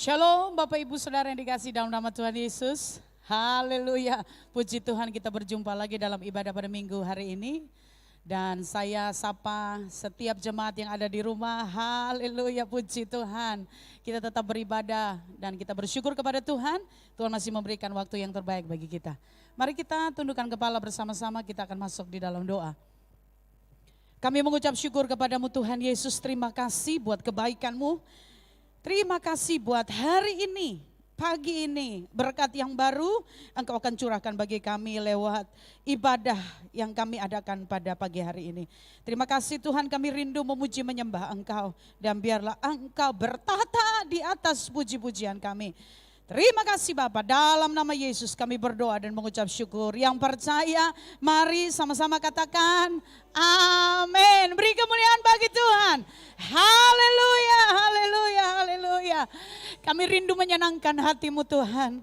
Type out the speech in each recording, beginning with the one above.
Shalom Bapak Ibu Saudara yang dikasih dalam nama Tuhan Yesus. Haleluya. Puji Tuhan kita berjumpa lagi dalam ibadah pada minggu hari ini. Dan saya sapa setiap jemaat yang ada di rumah. Haleluya, puji Tuhan. Kita tetap beribadah dan kita bersyukur kepada Tuhan. Tuhan masih memberikan waktu yang terbaik bagi kita. Mari kita tundukkan kepala bersama-sama, kita akan masuk di dalam doa. Kami mengucap syukur kepadamu Tuhan Yesus, terima kasih buat kebaikan-Mu. Terima kasih buat hari ini, pagi ini, berkat yang baru Engkau akan curahkan bagi kami lewat ibadah yang kami adakan pada pagi hari ini. Terima kasih Tuhan, kami rindu memuji menyembah Engkau dan biarlah Engkau bertata di atas puji-pujian kami. Terima kasih Bapa, dalam nama Yesus kami berdoa dan mengucap syukur. Yang percaya mari sama-sama katakan amin. Beri kemuliaan bagi Tuhan. Haleluya, haleluya, haleluya. Kami rindu menyenangkan hati-Mu Tuhan.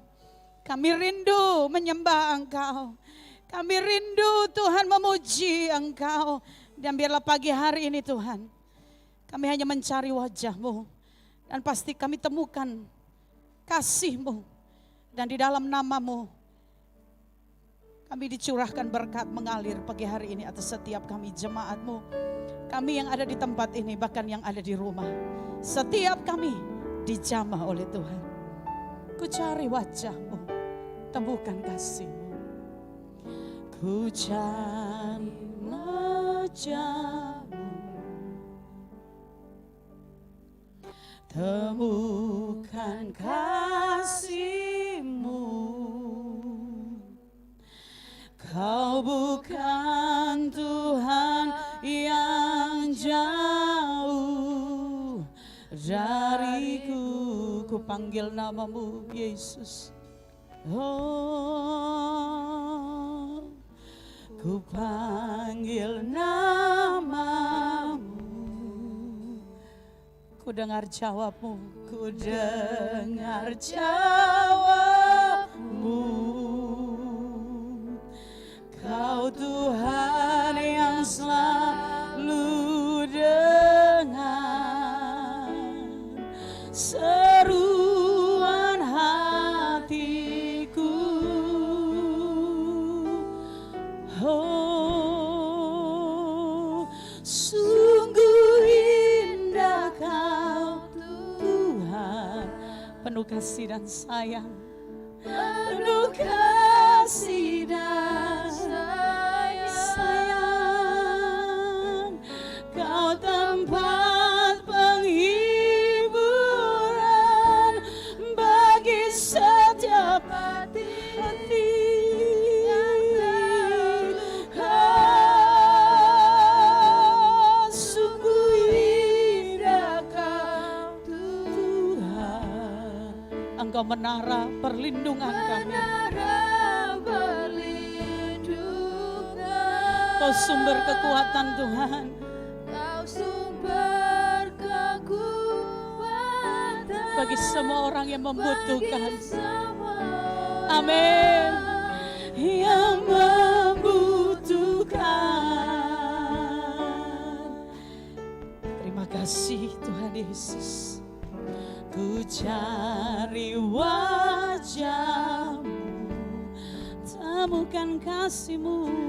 Kami rindu menyembah Engkau. Kami rindu Tuhan memuji Engkau. Dan biarlah pagi hari ini Tuhan, kami hanya mencari wajah-Mu. Dan pasti kami temukan kasih-Mu, dan di dalam nama-Mu kami dicurahkan berkat mengalir pagi hari ini atas setiap kami jemaat-Mu, kami yang ada di tempat ini bahkan yang ada di rumah. Setiap kami dijamah oleh Tuhan. Ku cari wajah-Mu, temukan kasih-Mu. Ku cari wajah-Mu, temukan kasih-Mu. Kau bukan Tuhan yang jauh dariku. Ku panggil nama-Mu Yesus. Oh, ku panggil nama-Mu. Ku dengar jawab-Mu, ku dengar jawab-Mu. Kau Tuhan yang selalu dengar seruan hatiku. Oh, sungguh indah Kau Tuhan, penuh kasih dan sayang, penuh kasih dan sayang. Kau tempat penghiburan bagi setiap hati. Sungguh indah Kau Tuhan, Engkau menara perlindungan kami. Kau sumber kekuatan Tuhan. Kau sumber kekuatan bagi semua orang yang membutuhkan. Amin. Yang membutuhkan. Terima kasih Tuhan Yesus. Ku cari wajah-Mu, temukan kasih-Mu.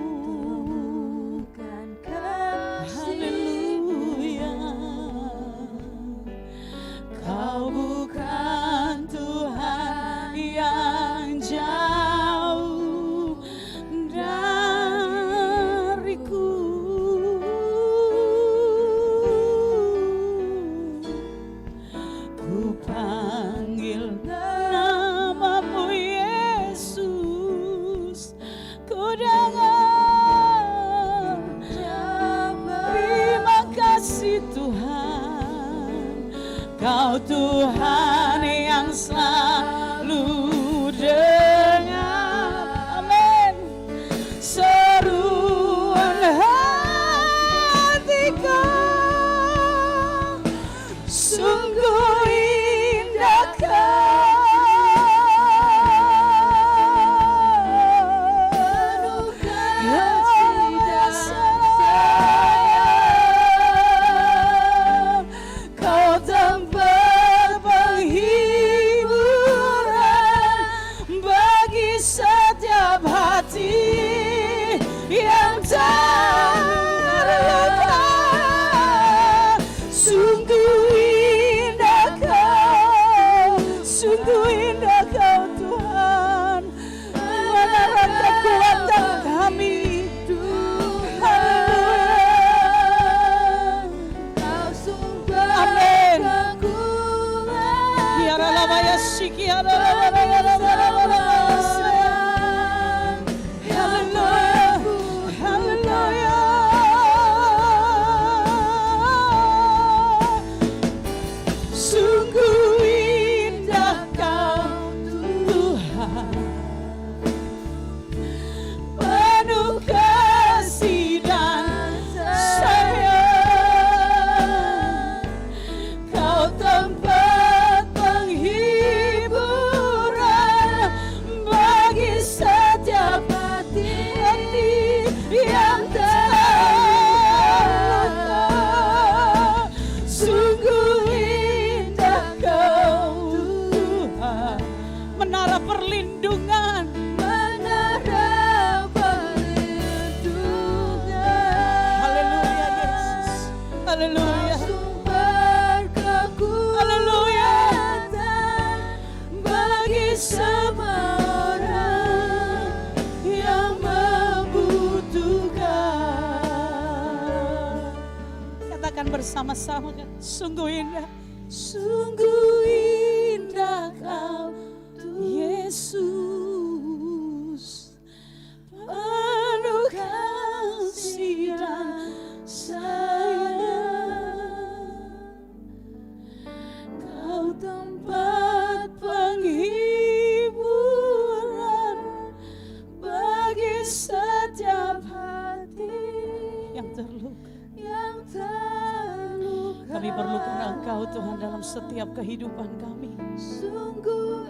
Haleluya. Kau bukan Tuhan yang jauh dariku. Ku panggil nama-Mu Yesus. Ku dengar. Terima kasih Tuhan, Kau Tuhan yang selalu dengar. Amin. Seruan hatiku, sungguh indah Kau. Kau tempat bersama-sama. Sungguh indah Kau Yesus, penuh kasih dan sayang. Kau tempat penghiburan bagi setiap hati yang terluka. Kami perlukan Engkau Tuhan dalam setiap kehidupan kami. Sungguh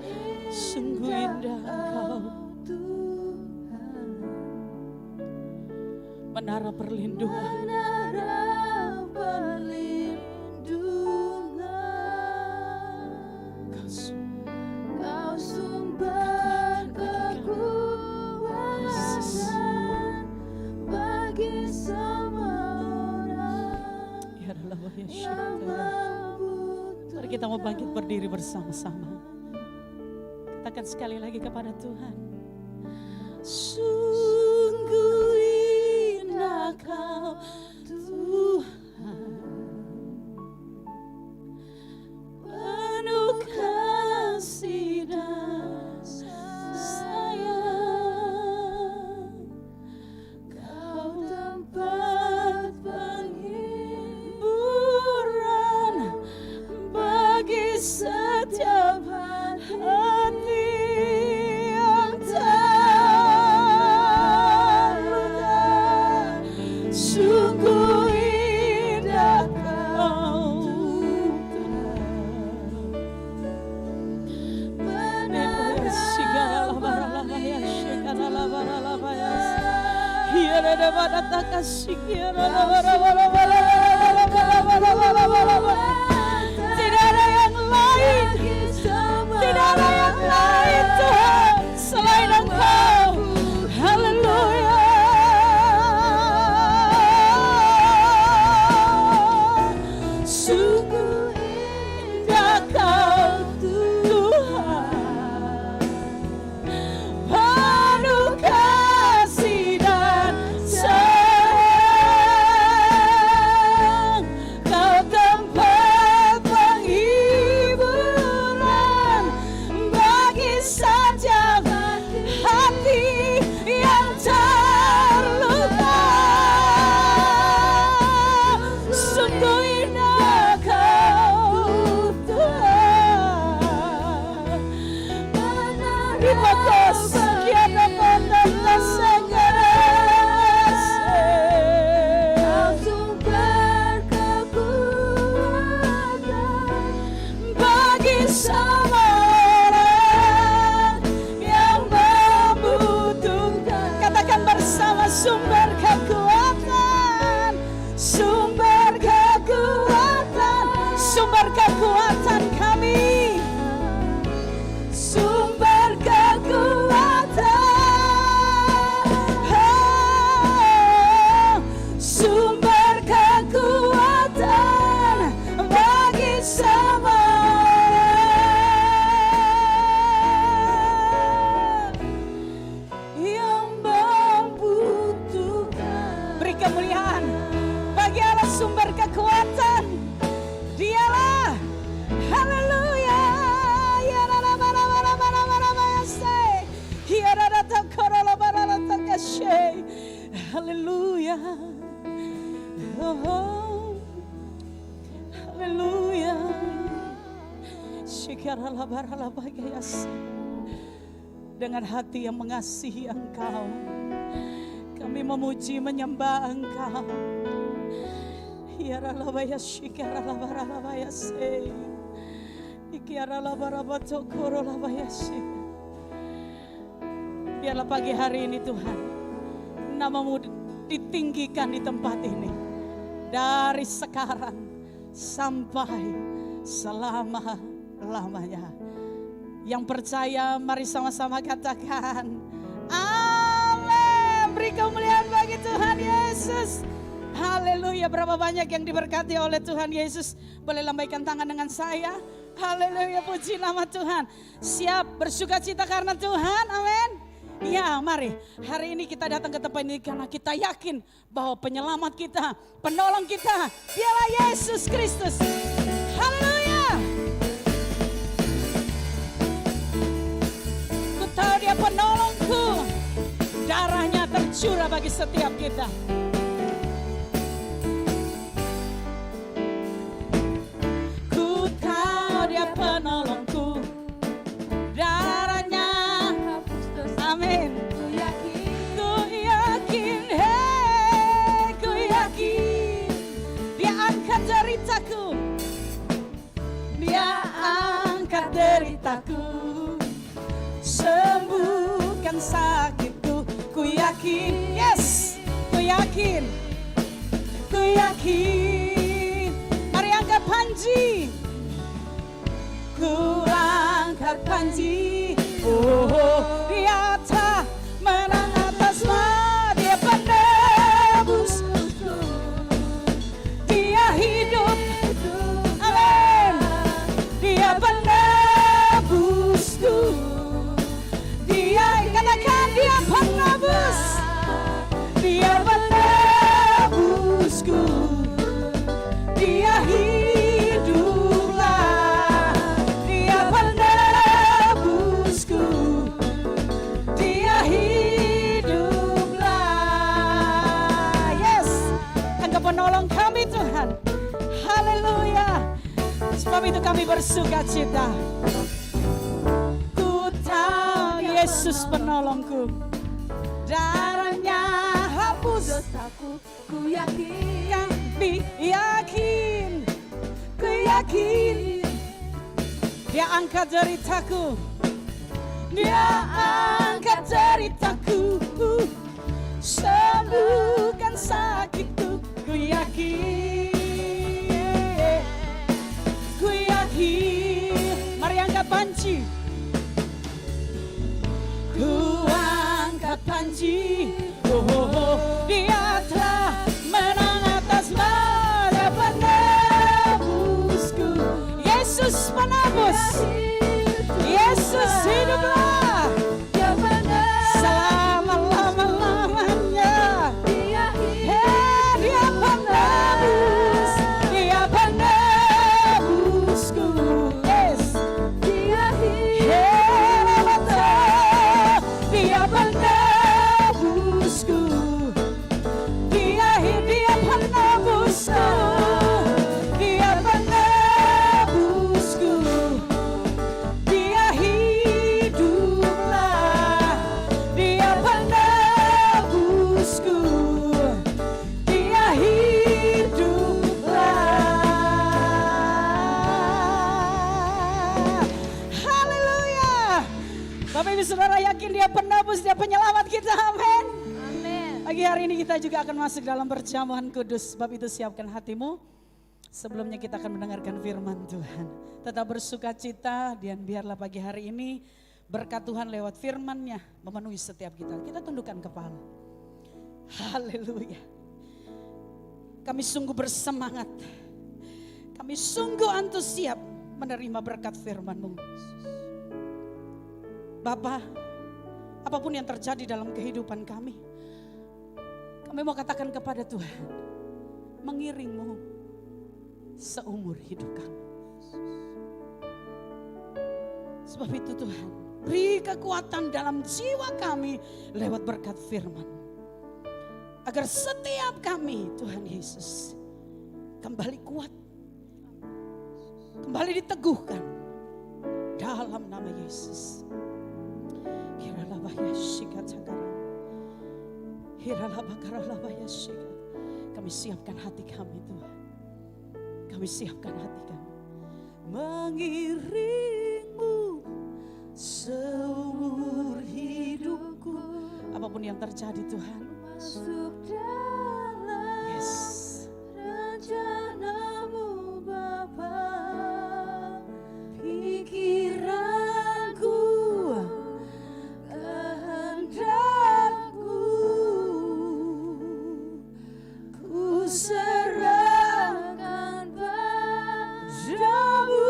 indah Engkau Tuhan, menara perlindungan. Kau sumber kekuatan bagi semua orang. Ya Allah, ya syukur. Mari kita mau bangkit berdiri bersama-sama. Katakan sekali lagi kepada Tuhan. Sungguh indah Kau Tuhan, penuh kasih dan sayang. Kau tempat penghiburan bagi setiap hati yang terluka. Sungguh indah Kau Tuhan, menara tidak ada yang lain, tidak ada yang lain Tuhan selain Engkau. Haleluya. Sungguh indah Kau Tuhan, penuh kasih dan sayang. Kau tempat penghiburan bagi setiap hati yang terluka. Sungguh indah Kau Tuhan, terima kasih kiana pantas sekarang. Kau sumber kekuatan bagi semua orang yang membutuhkan. Katakan bersama, sumber kekuatan, sumber kekuatan, sumber kekuatan kami, sumber kekuatan, sumber kekuatan bagi semua orang yang membutuhkan. Beri kemuliaan bagi Allah sumber kekuatan. Dialah, haleluya. Ya rara bara bara bara bara bara say. Ya rara takora la bara la takashay. Haleluya. Oh, haleluya. Syikara la bara la bagayas. Dengan hati yang mengasihi Engkau, kami memuji menyembah Engkau. Biarlah pagi hari ini Tuhan, namamu ditinggikan di tempat ini, dari sekarang sampai selama-lamanya. Yang percaya mari sama-sama katakan amin. Beri kemuliaan bagi Tuhan Yesus. Haleluya. Berapa banyak yang diberkati oleh Tuhan Yesus. Boleh lambaikan tangan dengan saya. Haleluya, puji nama Tuhan. Siap bersuka cita karena Tuhan, amin. Ya, mari hari ini kita datang ke tempat ini karena kita yakin bahwa penyelamat kita, penolong kita, dialah Yesus Kristus. Haleluya. Ku tahu dia penolongku, darahnya tercurah bagi setiap kita. Ku tahu dia penolongku, darahnya. Amin. Ku yakin, hey, ku yakin. Dia angkat deritaku, dia angkat deritaku, sembuhkan sakitku. Ku yakin, yes, ku yakin, ku yakin. Mari angkat panji, ku angkat panji. Oh, dia tak menang atas dia penebus, dia hidup, amin. Dia penebusku, dia katakan dia penebus, dia penebusku, dia hiduplah, dia penebusku, dia hiduplah. Yes, Engkau penolong kami Tuhan. Haleluya. Sebab itu kami bersuka cita. Ku tahu Yesus penolongku, darahnya hapus dosaku. Ku yakin, kami yakin, ku yakin. Dia angkat deritaku, dia angkat deritaku, sembuhkan sakitku. Ku yakin, ku yakin. Mari angkat panci, ku angkat panci. Oh, oh, oh. Dia telah menang atas badai penebusku. Yesus penebus, Yesus hiduplah selama-lama-lamanya. Dia penebus, dia penebusku. Yes, dia hidup, dia penebusku, dia penebusku, dia penebusku, dia hiduplah, dia penebusku, dia hiduplah. Haleluya. Bapak Ibu Saudara yakin dia penebus, dia penyelamat kita, amin. Pagi hari ini kita juga akan masuk dalam perjamuan kudus. Sebab itu siapkan hatimu. Sebelumnya kita akan mendengarkan firman Tuhan. Tetap bersuka cita dan biarlah pagi hari ini berkat Tuhan lewat firman-Nya memenuhi setiap kita. Kita tundukkan kepala. Haleluya. Kami sungguh bersemangat. Kami sungguh antusias menerima berkat firman-Mu. Bapa, apapun yang terjadi dalam kehidupan kami mau katakan kepada Tuhan, mengiring-Mu seumur hidup kami. Sebab itu Tuhan, beri kekuatan dalam jiwa kami lewat berkat firman. Agar setiap kami, Tuhan Yesus, kembali kuat, kembali diteguhkan dalam nama Yesus. Kiralah bahaya syikat cakaran. Kami siapkan hati kami Tuhan. Kami siapkan hati kami. Mengiring-Mu seumur hidupku. Apapun yang terjadi Tuhan. Masuk dalam rencana-Mu Bapa. Pikiranku, kehendakku, ku serahkan padamu.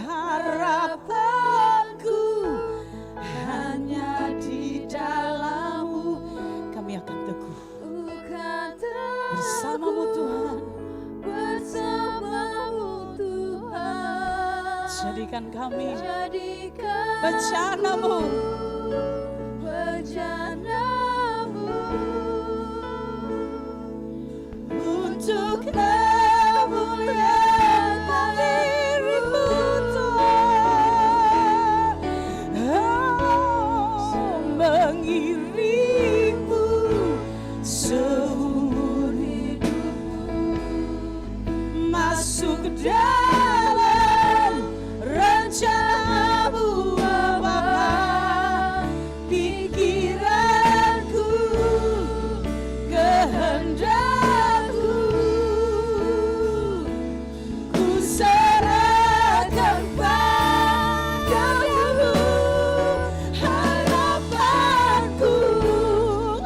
Harapanku hanya jadikan kami bencana-Mu. Untuk kemuliaan diri-Mu Tuhan, mengiring-Mu seumur hidupku, masuk ke dalam rencana-Mu Bapa, pikiranku, kehendakku, ku serahkan padamu, harapanku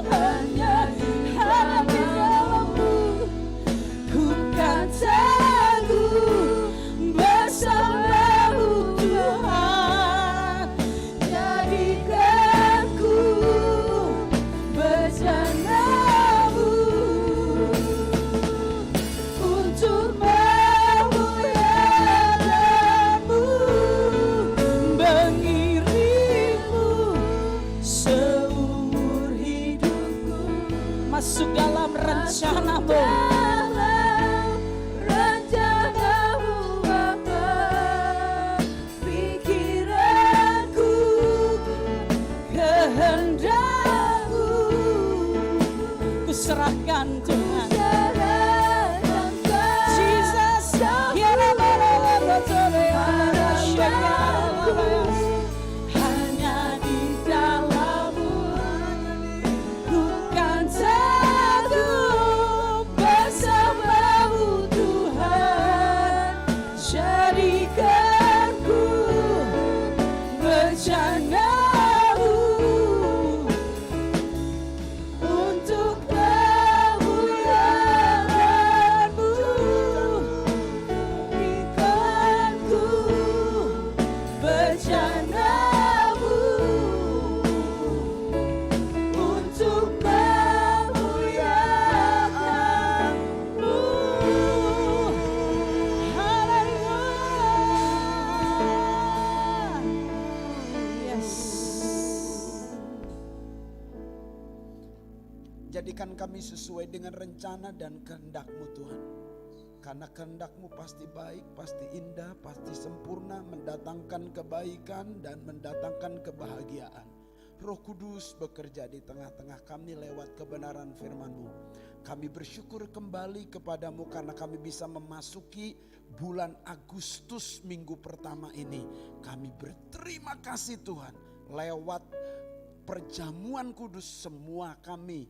hanya di dalam-Mu, ku kan teguh bersama-Mu Tuhan, jadikanku bencana-Mu untuk memuliakan-Mu, mengiring-Mu seumur hidupku, masuk dalam rencana-Mu. Pikiranku, kehendakku, ku serahkan Tuhan. Jesus, hanya di dalam-Mu, ku kan teguh bersama-Mu Tuhan, jadikanku bencana-Mu untuk kemuliaan-Mu, jadikanku bencana-Mu untuk kemuliaan-Mu. Haleluya. Yes. Jadikan kami sesuai dengan rencana dan kehendak-Mu Tuhan. Karena kehendak-Mu pasti baik, pasti indah, pasti sempurna, mendatangkan kebaikan dan mendatangkan kebahagiaan. Roh Kudus bekerja di tengah-tengah kami lewat kebenaran firman-Mu. Kami bersyukur kembali kepadamu karena kami bisa memasuki bulan Agustus minggu pertama ini. Kami berterima kasih Tuhan, lewat perjamuan kudus semua kami,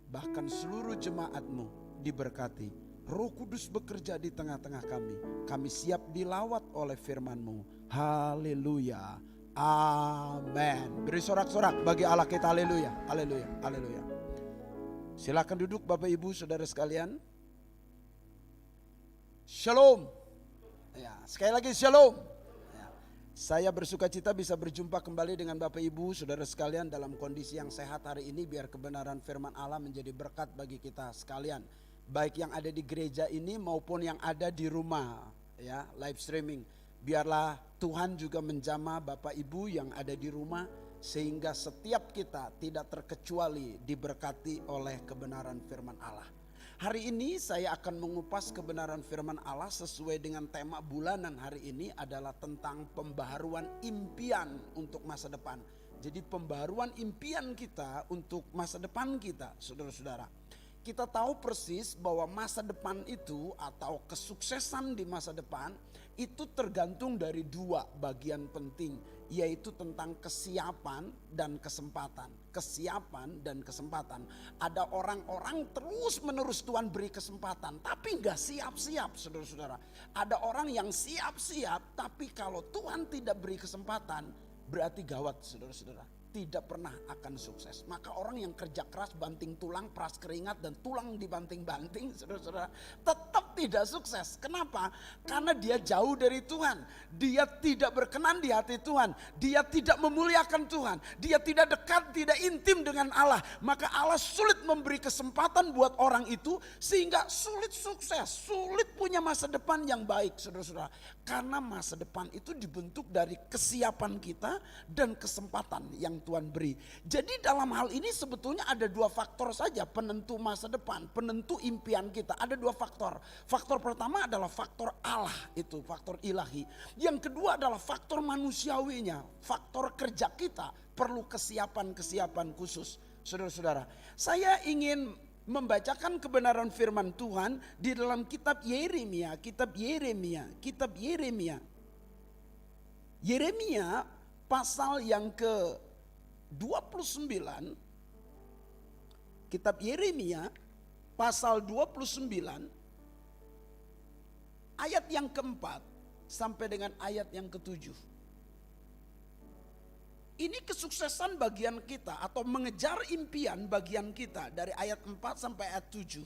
bahkan seluruh jemaat-Mu diberkati. Roh Kudus bekerja di tengah-tengah kami. Kami siap dilawat oleh firman-Mu. Haleluya. Amin. Beri sorak-sorak bagi Allah kita. Haleluya. Haleluya. Haleluya. Silakan duduk Bapak Ibu Saudara sekalian. Shalom. Ya, sekali lagi shalom. Ya, saya bersuka cita bisa berjumpa kembali dengan Bapak Ibu Saudara sekalian dalam kondisi yang sehat hari ini, biar kebenaran firman Allah menjadi berkat bagi kita sekalian. Baik yang ada di gereja ini maupun yang ada di rumah, ya, live streaming. Biarlah Tuhan juga menjamah Bapak Ibu yang ada di rumah, sehingga setiap kita tidak terkecuali diberkati oleh kebenaran firman Allah. Hari ini saya akan mengupas kebenaran firman Allah sesuai dengan tema bulanan hari ini adalah tentang pembaharuan impian untuk masa depan. Jadi pembaharuan impian kita untuk masa depan kita, saudara-saudara. Kita tahu persis bahwa masa depan itu atau kesuksesan di masa depan itu tergantung dari dua bagian penting, yaitu tentang kesiapan dan kesempatan. Kesiapan dan kesempatan. Ada orang-orang terus menerus Tuhan beri kesempatan tapi gak siap-siap, saudara-saudara. Ada orang yang siap-siap tapi kalau Tuhan tidak beri kesempatan berarti gawat, saudara-saudara. tidak pernah akan sukses. Maka orang yang kerja keras, banting tulang, peras keringat, dan tulang dibanting-banting, saudara-saudara, tetap tidak sukses. Kenapa? Karena dia jauh dari Tuhan. Dia tidak berkenan di hati Tuhan. Dia tidak memuliakan Tuhan. Dia tidak dekat, tidak intim dengan Allah. Maka Allah sulit memberi kesempatan buat orang itu, sehingga sulit sukses, sulit punya masa depan yang baik, saudara-saudara. Karena masa depan itu dibentuk dari kesiapan kita dan kesempatan yang Tuhan beri. Jadi dalam hal ini sebetulnya ada dua faktor saja penentu masa depan, penentu impian kita. Ada dua faktor. Faktor pertama adalah faktor Allah, itu faktor ilahi. Yang kedua adalah faktor manusiawinya, faktor kerja kita perlu kesiapan-kesiapan khusus. Saudara-saudara, saya ingin membacakan kebenaran firman Tuhan di dalam kitab Yeremia, Yeremia pasal yang ke-29, kitab Yeremia pasal 29 ayat yang keempat sampai dengan ayat yang ketujuh. Ini kesuksesan bagian kita atau mengejar impian bagian kita dari ayat 4 sampai ayat 7.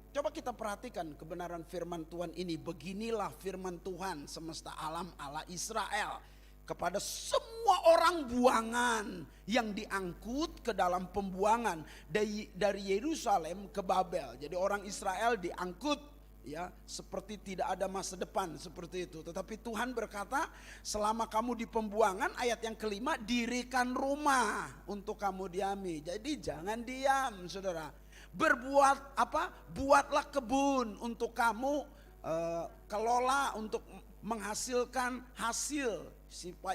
Coba kita perhatikan kebenaran firman Tuhan ini. Beginilah firman Tuhan semesta alam Allah Israel kepada semua orang buangan yang diangkut ke dalam pembuangan dari Yerusalem ke Babel. Jadi orang Israel diangkut, ya, seperti tidak ada masa depan, seperti itu. Tetapi Tuhan berkata, selama kamu di pembuangan, ayat yang kelima, dirikan rumah untuk kamu diami. Jadi jangan diam, saudara. Berbuat apa? Buatlah kebun untuk kamu kelola, untuk menghasilkan hasil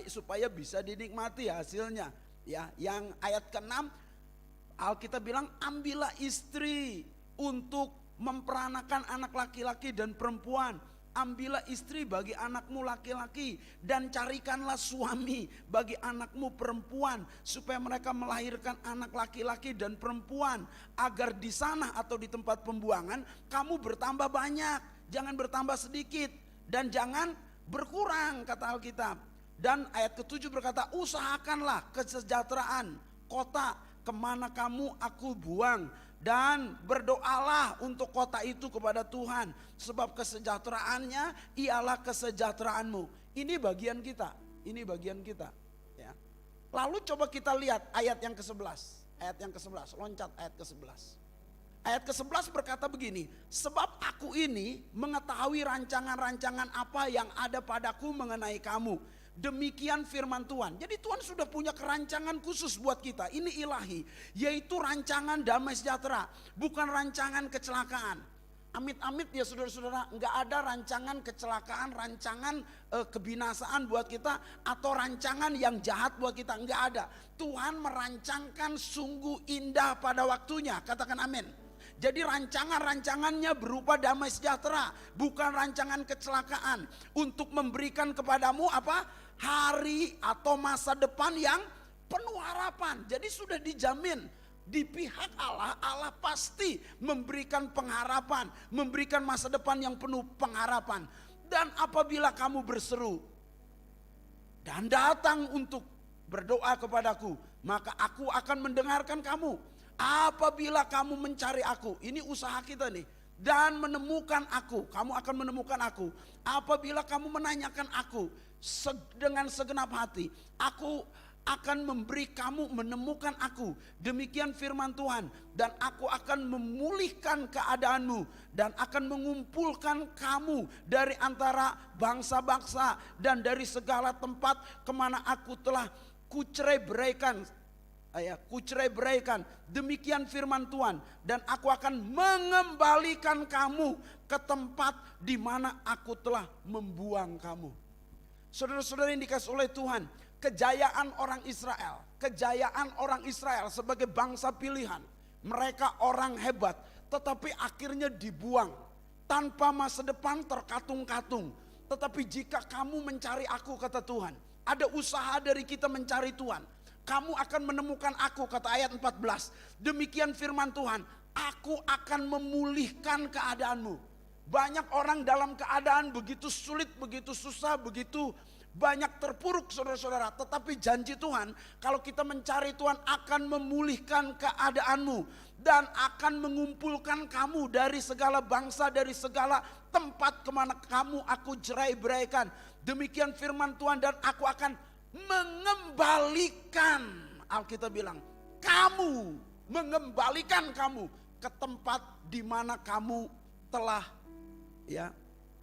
supaya bisa dinikmati hasilnya. Ya, yang ayat ke-6 Alkitab bilang, ambillah istri untuk memperanakan anak laki-laki dan perempuan. Ambillah istri bagi anakmu laki-laki dan carikanlah suami bagi anakmu perempuan, supaya mereka melahirkan anak laki-laki dan perempuan, agar di sana atau di tempat pembuangan kamu bertambah banyak, jangan bertambah sedikit dan jangan berkurang, kata Alkitab. Dan ayat ke-7 berkata, usahakanlah kesejahteraan kota kemana kamu aku buang, dan berdoalah untuk kota itu kepada Tuhan, sebab kesejahteraannya ialah kesejahteraanmu. Ini bagian kita, ini bagian kita, ya. Lalu coba kita lihat ayat yang ke-11, loncat ayat ke-11. Ayat ke-11 berkata begini, sebab aku ini mengetahui rancangan-rancangan apa yang ada padaku mengenai kamu. Demikian firman Tuhan. Jadi Tuhan sudah punya kerancangan khusus buat kita. Ini ilahi, yaitu rancangan damai sejahtera, bukan rancangan kecelakaan. Amit-amit ya saudara-saudara, enggak ada rancangan kecelakaan, rancangan kebinasaan buat kita, atau rancangan yang jahat buat kita, enggak ada. Tuhan merancangkan sungguh indah pada waktunya, katakan amin. Jadi rancangan-rancangannya berupa damai sejahtera, bukan rancangan kecelakaan, untuk memberikan kepadamu apa? Hari atau masa depan yang penuh harapan. Jadi sudah dijamin di pihak Allah, Allah pasti memberikan pengharapan, memberikan masa depan yang penuh pengharapan. Dan apabila kamu berseru dan datang untuk berdoa kepadaku, maka aku akan mendengarkan kamu. Apabila kamu mencari aku, ini usaha kita nih, dan menemukan aku, kamu akan menemukan aku. Apabila kamu menanyakan aku dengan segenap hati, aku akan memberi kamu menemukan aku. Demikian firman Tuhan. Dan aku akan memulihkan keadaanmu dan akan mengumpulkan kamu dari antara bangsa-bangsa dan dari segala tempat kemana aku telah kucerai beraikan. Demikian firman Tuhan. Dan aku akan mengembalikan kamu ke tempat di mana aku telah membuang kamu. Saudara-saudara yang dikasihi oleh Tuhan, kejayaan orang Israel sebagai bangsa pilihan, mereka orang hebat, tetapi akhirnya dibuang tanpa masa depan, terkatung-katung. Tetapi jika kamu mencari aku, kata Tuhan, ada usaha dari kita mencari Tuhan, kamu akan menemukan aku, kata ayat 14. Demikian firman Tuhan, aku akan memulihkan keadaanmu. Banyak orang dalam keadaan begitu sulit, begitu susah, begitu banyak terpuruk saudara-saudara. Tetapi janji Tuhan, kalau kita mencari Tuhan akan memulihkan keadaanmu. Dan akan mengumpulkan kamu dari segala bangsa, dari segala tempat kemana kamu aku jerai-beraikan. Demikian firman Tuhan, dan aku akan mengembalikan, Alkitab bilang, kamu, mengembalikan kamu ke tempat di mana kamu telah, ya,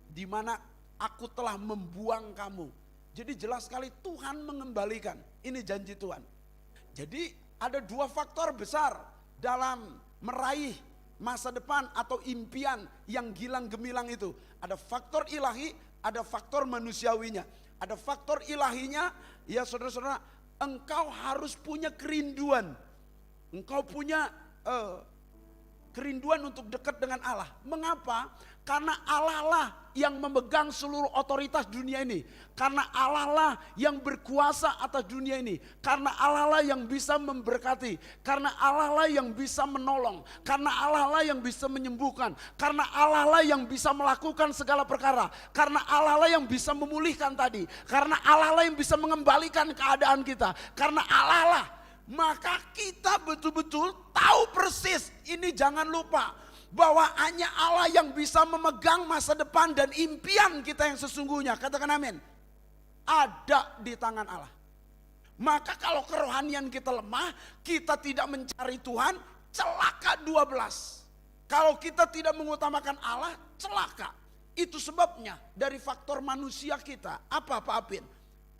di mana aku telah membuang kamu. Jadi jelas sekali Tuhan mengembalikan. Ini janji Tuhan. Jadi ada dua faktor besar dalam meraih masa depan atau impian yang gilang gemilang itu. Ada faktor ilahi, ada faktor manusiawinya. Ada faktor ilahinya, ya saudara-saudara, engkau harus punya kerinduan. Engkau punya kerinduan untuk dekat dengan Allah. Mengapa? Karena Allah lah yang memegang seluruh otoritas dunia ini. Karena Allah lah yang berkuasa atas dunia ini. Karena Allah lah yang bisa memberkati. Karena Allah lah yang bisa menolong. Karena Allah lah yang bisa menyembuhkan. Karena Allah lah yang bisa melakukan segala perkara. Karena Allah lah yang bisa memulihkan tadi. Karena Allah lah yang bisa mengembalikan keadaan kita. Karena Allah lah. Maka kita betul-betul tahu persis, ini jangan lupa, bahwa hanya Allah yang bisa memegang masa depan dan impian kita yang sesungguhnya. Katakan amin. Ada di tangan Allah. Maka kalau kerohanian kita lemah, kita tidak mencari Tuhan, celaka 12. Kalau kita tidak mengutamakan Allah, celaka. Itu sebabnya dari faktor manusia kita. Apa Pak Apin?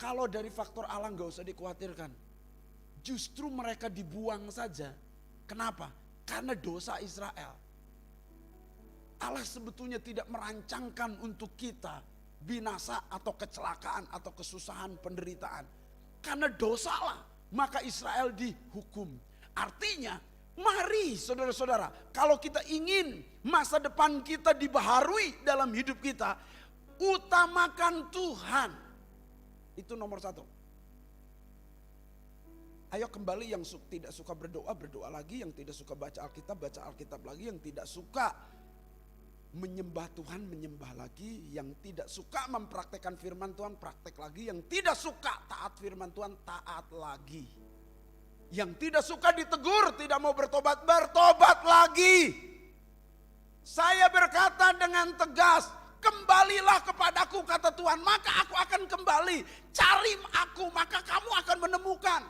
Kalau dari faktor Allah gak usah dikhawatirkan. Justru mereka dibuang saja. Kenapa? Karena dosa Israel. Allah sebetulnya tidak merancangkan untuk kita binasa atau kecelakaan atau kesusahan, penderitaan. Karena dosalah, maka Israel dihukum. Artinya, mari saudara-saudara, kalau kita ingin masa depan kita dibaharui dalam hidup kita, utamakan Tuhan. Itu nomor satu. Ayo kembali, yang tidak suka berdoa, berdoa lagi. Yang tidak suka baca Alkitab, baca Alkitab lagi. Yang tidak suka menyembah Tuhan, menyembah lagi. Yang tidak suka mempraktekkan firman Tuhan, praktek lagi. Yang tidak suka taat firman Tuhan, taat lagi. Yang tidak suka ditegur, tidak mau bertobat, bertobat lagi. Saya berkata dengan tegas, kembalilah kepadaku kata Tuhan, maka aku akan kembali. Cari aku, maka kamu akan menemukan.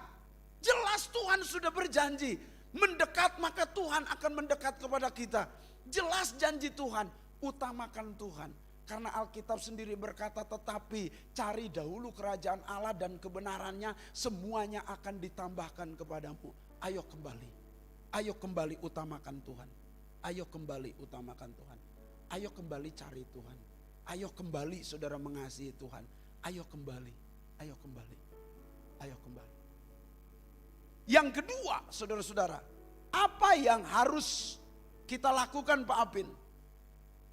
Jelas Tuhan sudah berjanji, mendekat maka Tuhan akan mendekat kepada kita. Jelas janji Tuhan, utamakan Tuhan. Karena Alkitab sendiri berkata, tetapi cari dahulu kerajaan Allah dan kebenarannya, semuanya akan ditambahkan kepadamu. Ayo kembali utamakan Tuhan. Ayo kembali utamakan Tuhan. Ayo kembali cari Tuhan. Ayo kembali saudara mengasihi Tuhan. Ayo kembali. Yang kedua, saudara-saudara, apa yang harus kita lakukan Pak Apin?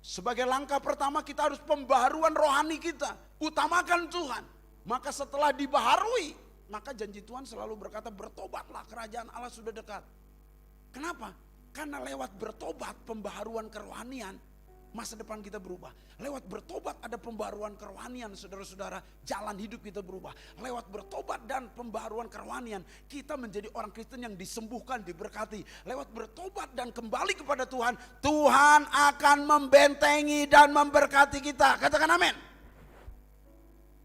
Sebagai langkah pertama kita harus pembaharuan rohani kita. Utamakan Tuhan. Maka setelah dibaharui, maka janji Tuhan selalu berkata, bertobatlah, kerajaan Allah sudah dekat. Kenapa? Karena lewat bertobat, pembaharuan kerohanian, masa depan kita berubah. Lewat bertobat ada pembaharuan kerohanian, saudara-saudara, jalan hidup kita berubah. Lewat bertobat dan pembaharuan kerohanian, kita menjadi orang Kristen yang disembuhkan, diberkati. Lewat bertobat dan kembali kepada Tuhan, Tuhan akan membentengi dan memberkati kita. Katakan amin.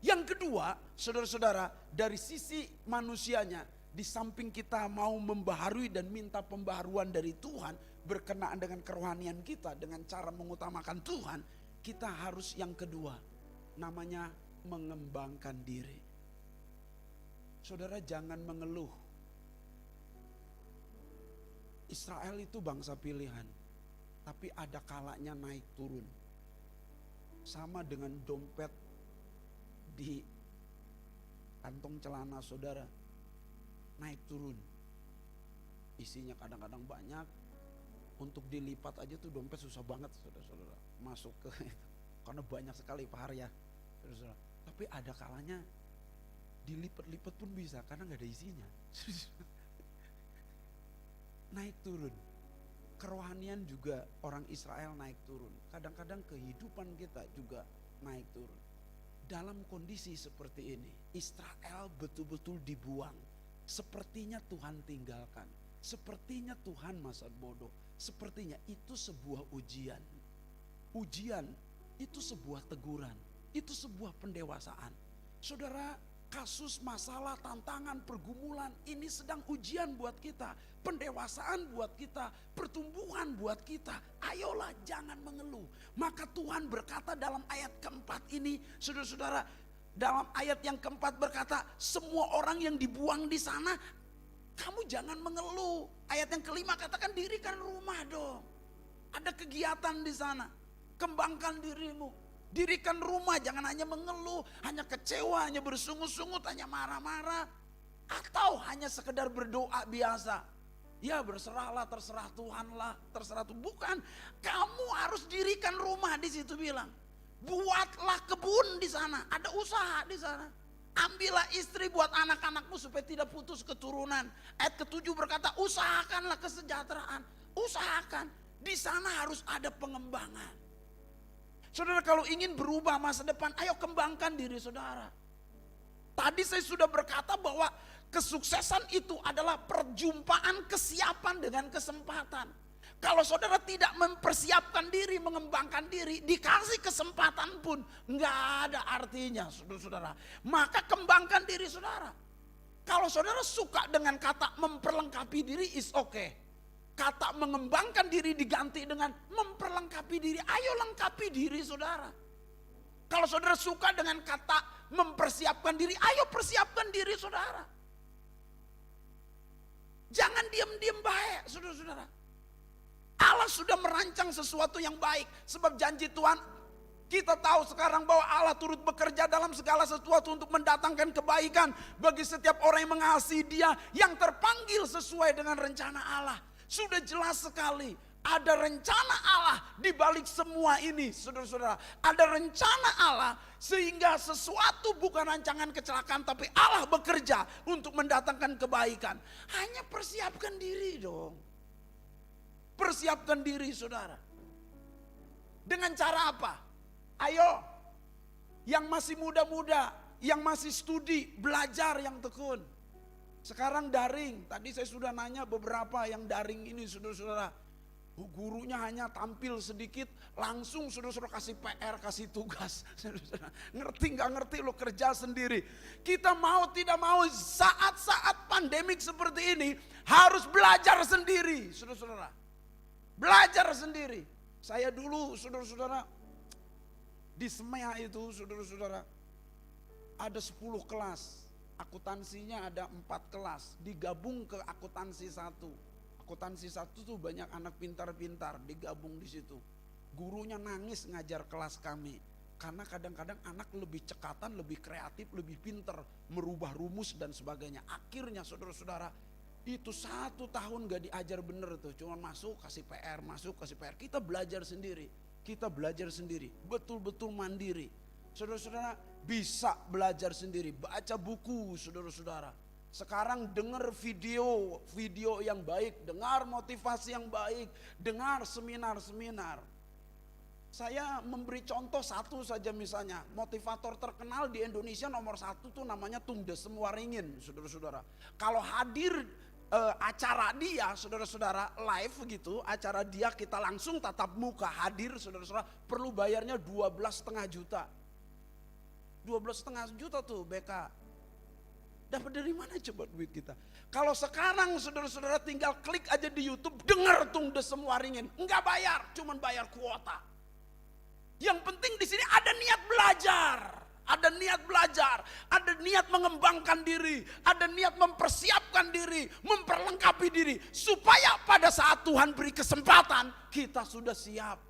Yang kedua, saudara-saudara, dari sisi manusianya, di samping kita mau membaharui dan minta pembaharuan dari Tuhan, berkenaan dengan kerohanian kita, dengan cara mengutamakan Tuhan, kita harus yang kedua, namanya mengembangkan diri. Saudara jangan mengeluh. Israel itu bangsa pilihan, tapi ada kalanya naik turun. Sama dengan dompet di kantong celana saudara, naik turun. Isinya kadang-kadang banyak, untuk dilipat aja tuh dompet susah banget saudara-saudara. Masuk ke karena banyak sekali Pak Harya, saudara-saudara. Tapi ada kalanya dilipat-lipat pun bisa karena nggak ada isinya. Naik turun. Kerohanian juga orang Israel naik turun. Kadang-kadang kehidupan kita juga naik turun. dalam kondisi seperti ini, Israel betul-betul dibuang. Sepertinya Tuhan tinggalkan. Sepertinya Tuhan masa bodoh. Sepertinya itu sebuah ujian. Ujian itu sebuah teguran. Itu sebuah pendewasaan. Saudara, kasus, masalah, tantangan, pergumulan ini sedang ujian buat kita. Pendewasaan buat kita, pertumbuhan buat kita. Ayolah jangan mengeluh. Maka Tuhan berkata dalam ayat keempat ini, saudara-saudara, dalam ayat yang keempat berkata, semua orang yang dibuang di sana, kamu jangan mengeluh. Ayat yang kelima katakan dirikan rumah dong. Ada kegiatan di sana, kembangkan dirimu. Dirikan rumah, jangan hanya mengeluh, hanya kecewa, hanya bersungut-sungut, hanya marah-marah. Atau hanya sekedar berdoa biasa. Ya berserahlah, terserah Tuhan lah, terserah Tuhan. Bukan, kamu harus dirikan rumah di situ bilang. Buatlah kebun di sana, ada usaha di sana. Ambillah istri buat anak-anakmu supaya tidak putus keturunan. Ayat ke-7 berkata, usahakanlah kesejahteraan. Usahakan, di sana harus ada pengembangan. Saudara kalau ingin berubah masa depan, ayo kembangkan diri saudara. Tadi saya sudah berkata bahwa kesuksesan itu adalah perjumpaan kesiapan dengan kesempatan. Kalau saudara tidak mempersiapkan diri, mengembangkan diri, dikasih kesempatan pun nggak ada artinya, saudara-saudara. Maka kembangkan diri saudara. Kalau saudara suka dengan kata memperlengkapi diri, is okay. Kata mengembangkan diri diganti dengan memperlengkapi diri. Ayo lengkapi diri saudara. Kalau saudara suka dengan kata mempersiapkan diri, ayo persiapkan diri saudara. Jangan diam-diam baik saudara-saudara. Allah sudah merancang sesuatu yang baik. Sebab janji Tuhan, kita tahu sekarang bahwa Allah turut bekerja dalam segala sesuatu untuk mendatangkan kebaikan bagi setiap orang yang mengasihi Dia, yang terpanggil sesuai dengan rencana Allah. Sudah jelas sekali ada rencana Allah di balik semua ini, saudara-saudara. Ada rencana Allah sehingga sesuatu bukan rancangan kecelakaan, tapi Allah bekerja untuk mendatangkan kebaikan. Hanya persiapkan diri dong. Persiapkan diri saudara. Dengan cara apa? Ayo, yang masih muda-muda, yang masih studi, belajar yang tekun. Sekarang daring, tadi saya sudah nanya beberapa yang daring ini saudara-saudara. Gurunya hanya tampil sedikit, langsung saudara-saudara kasih PR, kasih tugas. Saudara-saudara, ngerti gak ngerti lo kerja sendiri. Kita mau tidak mau saat-saat pandemik seperti ini harus belajar sendiri saudara-saudara. Belajar sendiri. Saya dulu saudara-saudara di SMEA itu saudara-saudara ada 10 kelas. Akuntansinya ada 4 kelas, digabung ke akuntansi 1. Akuntansi 1 tuh banyak anak pintar-pintar, digabung di situ. Gurunya nangis ngajar kelas kami. Karena kadang-kadang anak lebih cekatan, lebih kreatif, lebih pintar, merubah rumus dan sebagainya. Akhirnya saudara-saudara, itu 1 tahun gak diajar bener tuh. Cuma masuk kasih PR, masuk kasih PR. Kita belajar sendiri, betul-betul mandiri. Saudara-saudara bisa belajar sendiri, baca buku saudara-saudara. Sekarang dengar video yang baik, dengar motivasi yang baik, dengar seminar-seminar. Saya memberi contoh satu saja misalnya, motivator terkenal di Indonesia nomor 1 tuh namanya Tung Desem Waringin saudara-saudara. Kalau hadir acara dia saudara-saudara live gitu, acara dia kita langsung tatap muka hadir saudara-saudara, perlu bayarnya 12,5 juta. 12,5 juta tuh BK. Dapat dari mana coba duit kita? Kalau sekarang saudara-saudara tinggal klik aja di YouTube, dengar Tung Desem Waringin, enggak bayar, cuman bayar kuota. Yang penting di sini ada niat belajar, ada niat mengembangkan diri, ada niat mempersiapkan diri, memperlengkapi diri, supaya pada saat Tuhan beri kesempatan kita sudah siap.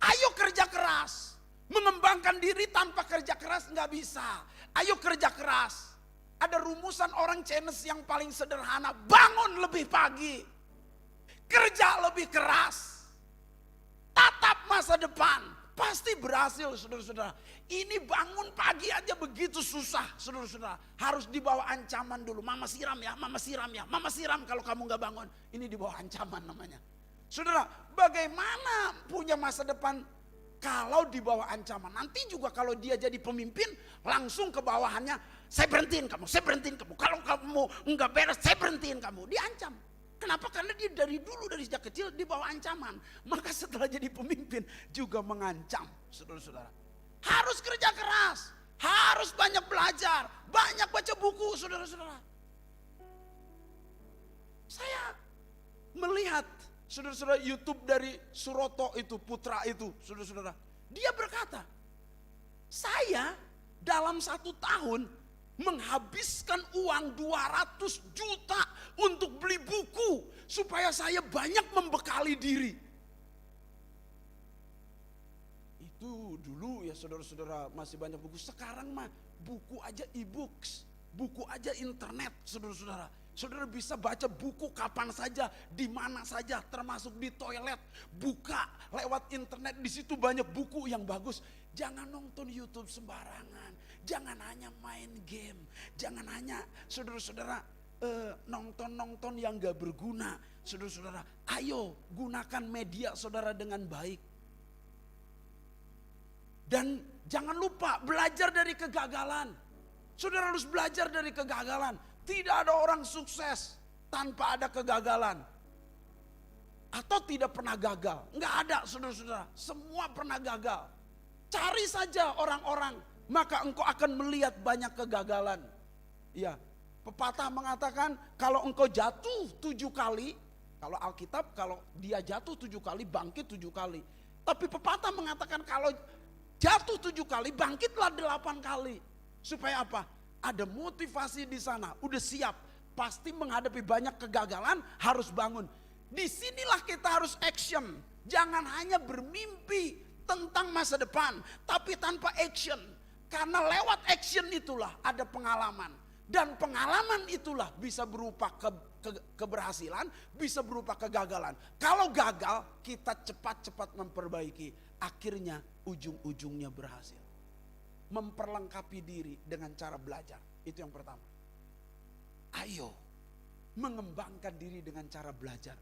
Ayo kerja keras. Mengembangkan diri tanpa kerja keras nggak bisa. Ayo kerja keras. Ada rumusan orang Chinese yang paling sederhana. Bangun lebih pagi. Kerja lebih keras. Tatap masa depan. Pasti berhasil saudara-saudara. Ini bangun pagi aja begitu susah saudara-saudara. Harus dibawa ancaman dulu. Mama siram ya, mama siram ya. Mama siram kalau kamu nggak bangun. Ini dibawa ancaman namanya. Saudara, bagaimana punya masa depan kalau di bawah ancaman. Nanti juga kalau dia jadi pemimpin, langsung ke bawahannya, saya berhentiin kamu, saya berhentiin kamu. Kalau kamu enggak beres, saya berhentiin kamu. Diancam. Kenapa? Karena dia dari dulu, dari sejak kecil di bawah ancaman. Maka setelah jadi pemimpin juga mengancam, saudara-saudara. Harus kerja keras, harus banyak belajar, banyak baca buku, saudara-saudara. Saya melihat, saudara-saudara, YouTube dari Suroto itu, putra itu, saudara-saudara. Dia berkata, saya dalam 1 tahun menghabiskan uang 200 juta untuk beli buku supaya saya banyak membekali diri. Itu dulu ya saudara-saudara masih banyak buku. Sekarang mah buku aja e-books, buku aja internet, saudara-saudara. Saudara bisa baca buku kapan saja, di mana saja, termasuk di toilet. Buka lewat internet, di situ banyak buku yang bagus. Jangan nonton YouTube sembarangan, jangan hanya main game, jangan hanya saudara-saudara nonton yang gak berguna. Saudara-saudara, ayo gunakan media saudara dengan baik. Dan jangan lupa belajar dari kegagalan. Saudara harus belajar dari kegagalan. Tidak ada orang sukses tanpa ada kegagalan. Atau tidak pernah gagal. Enggak ada saudara-saudara. Semua pernah gagal. Cari saja orang-orang. Maka engkau akan melihat banyak kegagalan. Ya, pepatah mengatakan kalau engkau jatuh 7 kali. Kalau Alkitab kalau dia jatuh 7 kali bangkit 7 kali. Tapi pepatah mengatakan kalau jatuh 7 kali bangkitlah 8 kali. Supaya apa? Ada motivasi di sana, udah siap, pasti menghadapi banyak kegagalan, harus bangun. Disinilah kita harus action, jangan hanya bermimpi tentang masa depan, tapi tanpa action. Karena lewat action itulah ada pengalaman, dan pengalaman itulah bisa berupa keberhasilan, bisa berupa kegagalan. Kalau gagal, kita cepat-cepat memperbaiki, akhirnya ujung-ujungnya berhasil. Memperlengkapi diri dengan cara belajar. Itu yang pertama. Ayo mengembangkan diri dengan cara belajar.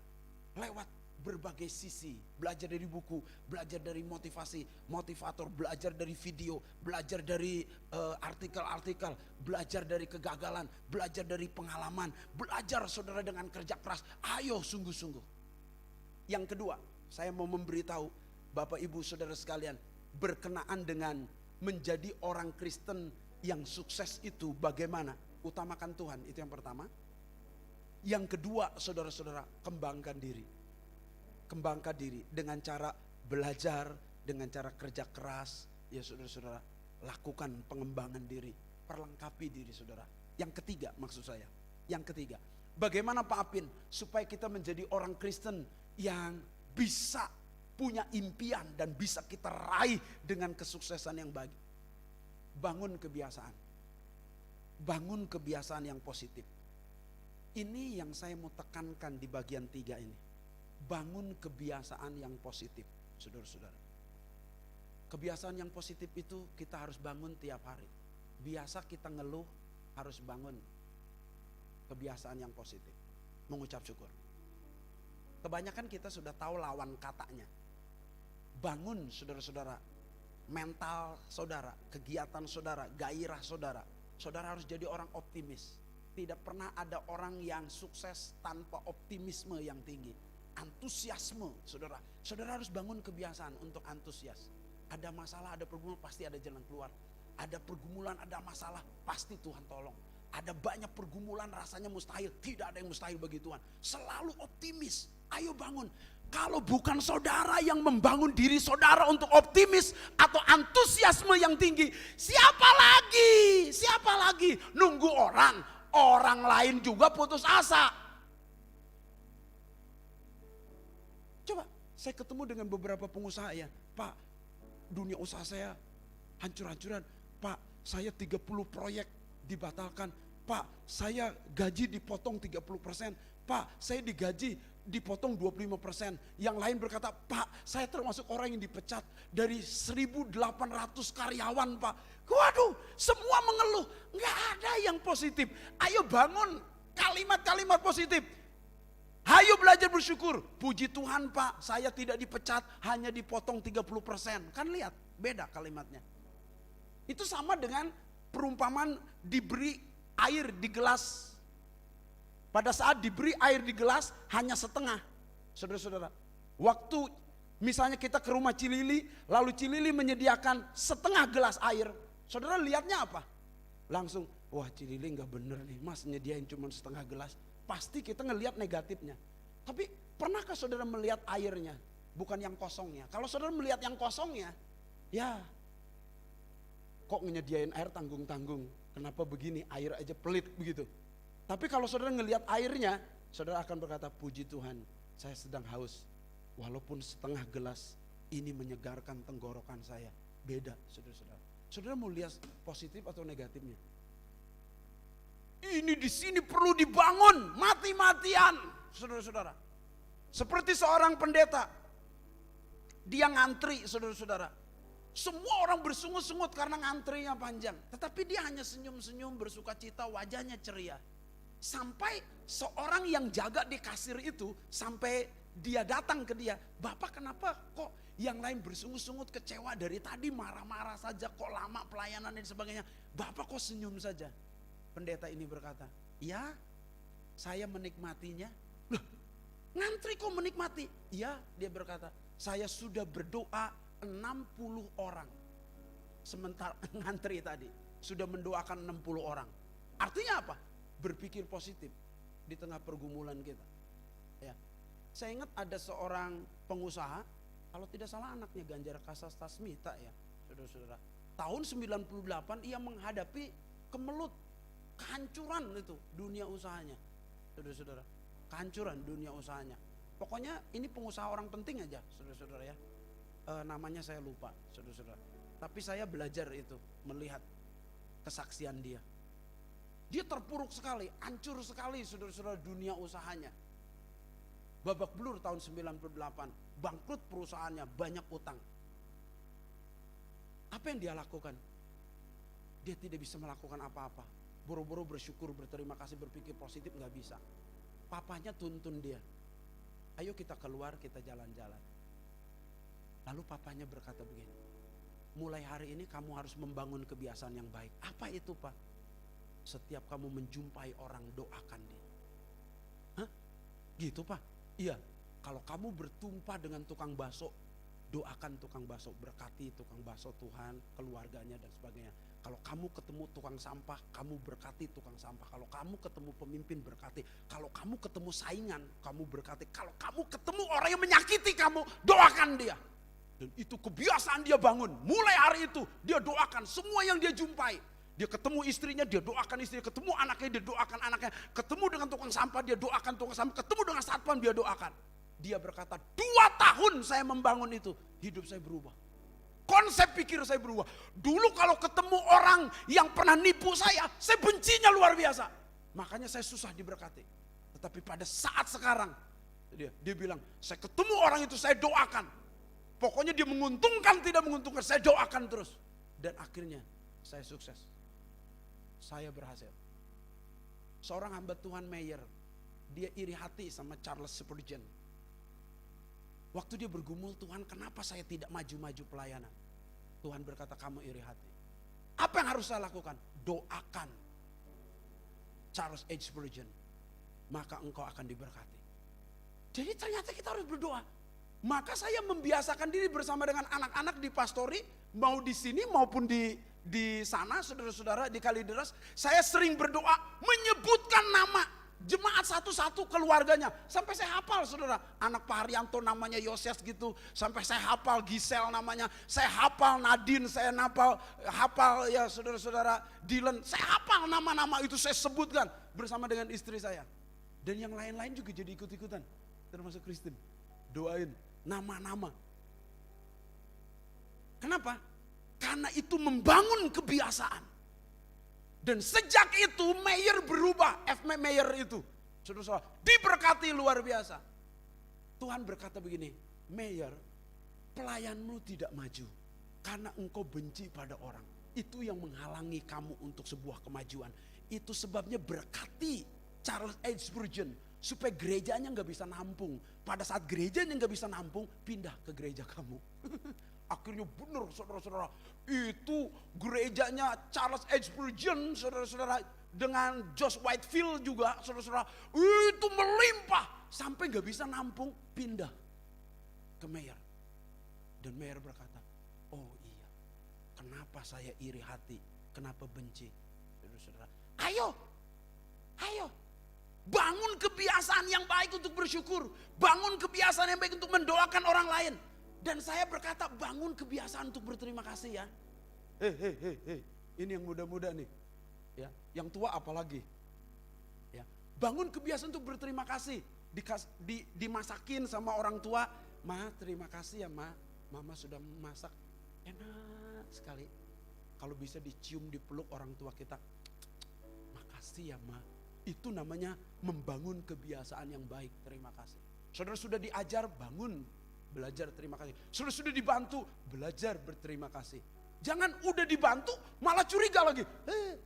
Lewat berbagai sisi. Belajar dari buku, belajar dari motivasi, motivator, belajar dari video, belajar dari artikel-artikel, belajar dari kegagalan, belajar dari pengalaman, belajar saudara dengan kerja keras. Ayo sungguh-sungguh. Yang kedua, saya mau memberitahu Bapak Ibu saudara sekalian, berkenaan dengan menjadi orang Kristen yang sukses itu bagaimana? Utamakan Tuhan, itu yang pertama. Yang kedua, saudara-saudara, kembangkan diri. Kembangkan diri dengan cara belajar, dengan cara kerja keras. Ya saudara-saudara, lakukan pengembangan diri, perlengkapi diri saudara. Yang ketiga maksud saya, yang ketiga, bagaimana Pak Apin supaya kita menjadi orang Kristen yang bisa punya impian dan bisa kita raih dengan kesuksesan yang baik. Bangun kebiasaan. Bangun kebiasaan yang positif. Ini yang saya mau tekankan di bagian 3 ini. Bangun kebiasaan yang positif, saudara-saudara. Kebiasaan yang positif itu kita harus bangun tiap hari. Biasa kita ngeluh, harus bangun kebiasaan yang positif. Mengucap syukur. Kebanyakan kita sudah tahu lawan katanya. Bangun saudara-saudara, mental saudara, kegiatan saudara, gairah saudara. Saudara harus jadi orang optimis. Tidak pernah ada orang yang sukses tanpa optimisme yang tinggi. Antusiasme saudara. Saudara harus bangun kebiasaan untuk antusias. Ada masalah, ada pergumulan, pasti ada jalan keluar. Ada pergumulan, ada masalah, pasti Tuhan tolong. Ada banyak pergumulan rasanya mustahil, tidak ada yang mustahil bagi Tuhan. Selalu optimis, ayo bangun. Kalau bukan saudara yang membangun diri saudara untuk optimis atau antusiasme yang tinggi, siapa lagi? Siapa lagi? Nunggu orang lain juga putus asa. Coba saya ketemu dengan beberapa pengusaha ya, Pak, dunia usaha saya hancur-hancuran. Pak, saya 30 proyek dibatalkan. Pak, saya gaji dipotong 30%. Pak, saya digaji dipotong 25%. Yang lain berkata, Pak, saya termasuk orang yang dipecat dari 1.800 karyawan, Pak. Waduh, semua mengeluh. Nggak ada yang positif. Ayo bangun kalimat-kalimat positif. Ayo belajar bersyukur, puji Tuhan Pak, saya tidak dipecat, hanya dipotong 30%. Kan lihat, beda kalimatnya. Itu sama dengan perumpamaan diberi air di gelas. Pada saat diberi air di gelas hanya setengah. Saudara-saudara, waktu misalnya kita ke rumah Cilili, lalu Cilili menyediakan setengah gelas air. Saudara lihatnya apa? Langsung, wah Cilili nggak bener nih, Mas nyediain cuma setengah gelas. Pasti kita ngelihat negatifnya. Tapi pernahkah saudara melihat airnya? Bukan yang kosongnya. Kalau saudara melihat yang kosongnya, ya kok nyediain air tanggung-tanggung. Kenapa begini, air aja pelit begitu. Tapi kalau saudara ngelihat airnya, saudara akan berkata, puji Tuhan, saya sedang haus. Walaupun setengah gelas, ini menyegarkan tenggorokan saya. Beda saudara-saudara. Saudara mau lihat positif atau negatifnya? Ini di sini perlu dibangun mati-matian, saudara-saudara. Seperti seorang pendeta, dia ngantri, saudara-saudara. Semua orang bersungut-sungut karena ngantrinya panjang. Tetapi dia hanya senyum-senyum, bersuka cita, wajahnya ceria. Sampai seorang yang jaga di kasir itu, sampai dia datang ke dia, Bapak kenapa kok yang lain bersungut-sungut, kecewa dari tadi, marah-marah saja, kok lama pelayanan dan sebagainya. Bapak kok senyum saja? Pendeta ini berkata, ya saya menikmatinya. Loh, ngantri kok menikmati? Ya, dia berkata, saya sudah berdoa 60 orang. Sementara ngantri tadi sudah mendoakan 60 orang. Artinya apa? Berpikir positif di tengah pergumulan kita. Ya. Saya ingat ada seorang pengusaha, kalau tidak salah anaknya Ganjar Kasastasmita ya, saudara-saudara. Tahun 98 ia menghadapi kemelut, kehancuran itu dunia usahanya. Saudara-saudara, kehancuran dunia usahanya. Pokoknya ini pengusaha orang penting aja, saudara-saudara ya. Namanya saya lupa, saudara-saudara. Tapi saya belajar itu, melihat kesaksian dia. Dia terpuruk sekali, hancur sekali saudara-saudara dunia usahanya. Babak belur tahun 98, bangkrut perusahaannya, banyak utang. Apa yang dia lakukan? Dia tidak bisa melakukan apa-apa. Boro-boro bersyukur, berterima kasih, berpikir positif, gak bisa. Papanya tuntun dia. Ayo kita keluar, kita jalan-jalan. Lalu papanya berkata begini, mulai hari ini kamu harus membangun kebiasaan yang baik. Apa itu Pak? Setiap kamu menjumpai orang, doakan dia. Hah? Gitu Pak? Iya, kalau kamu bertumpah dengan tukang bakso, doakan tukang bakso, berkati tukang bakso Tuhan, keluarganya dan sebagainya. Kalau kamu ketemu tukang sampah, kamu berkati tukang sampah. Kalau kamu ketemu pemimpin, berkati. Kalau kamu ketemu saingan, kamu berkati. Kalau kamu ketemu orang yang menyakiti kamu, doakan dia. Dan itu kebiasaan dia bangun. Mulai hari itu dia doakan semua yang dia jumpai. Dia ketemu istrinya, dia doakan istrinya. Ketemu anaknya, dia doakan anaknya. Ketemu dengan tukang sampah, dia doakan tukang sampah. Ketemu dengan satpam, dia doakan. Dia berkata, 2 tahun saya membangun itu, hidup saya berubah. Konsep pikir saya berubah. Dulu kalau ketemu orang yang pernah nipu saya bencinya luar biasa. Makanya saya susah diberkati. Tetapi pada saat sekarang, dia bilang, saya ketemu orang itu, saya doakan. Pokoknya dia menguntungkan, tidak menguntungkan, saya doakan terus. Dan akhirnya saya sukses. Saya berhasil. Seorang hamba Tuhan Mayer, dia iri hati sama Charles Spurgeon. Waktu dia bergumul, Tuhan kenapa saya tidak maju-maju pelayanan? Tuhan berkata, kamu iri hati. Apa yang harus saya lakukan? Doakan Charles H. Spurgeon, maka engkau akan diberkati. Jadi ternyata kita harus berdoa. Maka saya membiasakan diri bersama dengan anak-anak di pastori, mau di sini maupun di sana, saudara-saudara di Kalideres, saya sering berdoa menyebutkan nama jemaat satu-satu keluarganya. Sampai saya hafal saudara, anak Pak Haryanto namanya Yoses gitu, sampai saya hafal Gisel namanya, saya hafal Nadine, saya hafal ya saudara-saudara Dylan, saya hafal nama-nama itu, saya sebutkan bersama dengan istri saya. Dan yang lain-lain juga jadi ikut-ikutan, termasuk Kristen, doain nama-nama. Kenapa? Karena itu membangun kebiasaan. Dan sejak itu Mayer berubah, F. Mayer itu, saudara-saudara, diberkati luar biasa. Tuhan berkata begini, Mayer, pelayanmu tidak maju karena engkau benci pada orang. Itu yang menghalangi kamu untuk sebuah kemajuan. Itu sebabnya berkati Charles H. Spurgeon, Supaya gerejanya nggak bisa nampung. Pada saat gerejanya nggak bisa nampung, pindah ke gereja kamu. Akhirnya benar saudara-saudara, itu gerejanya Charles H. Spurgeon, saudara-saudara, dengan Josh Whitefield juga, saudara-saudara, itu melimpah sampai nggak bisa nampung, pindah ke Meyer. Dan Meyer berkata, oh iya, kenapa saya iri hati, kenapa benci, saudara-saudara. Ayo, bangun kebiasaan yang baik untuk bersyukur, bangun kebiasaan yang baik untuk mendoakan orang lain. Dan saya berkata bangun kebiasaan untuk berterima kasih ya. Hei, ini yang muda-muda nih. Ya, yang tua apalagi. Ya, bangun kebiasaan untuk berterima kasih. Dimasakin sama orang tua, Ma terima kasih ya Ma, Mama sudah masak. Enak sekali. Kalau bisa dicium, dipeluk orang tua kita. Makasih ya Ma. Itu namanya membangun kebiasaan yang baik, terima kasih. Saudara sudah diajar bangun, belajar terima kasih. Saudara sudah dibantu, belajar berterima kasih. Jangan udah dibantu malah curiga lagi.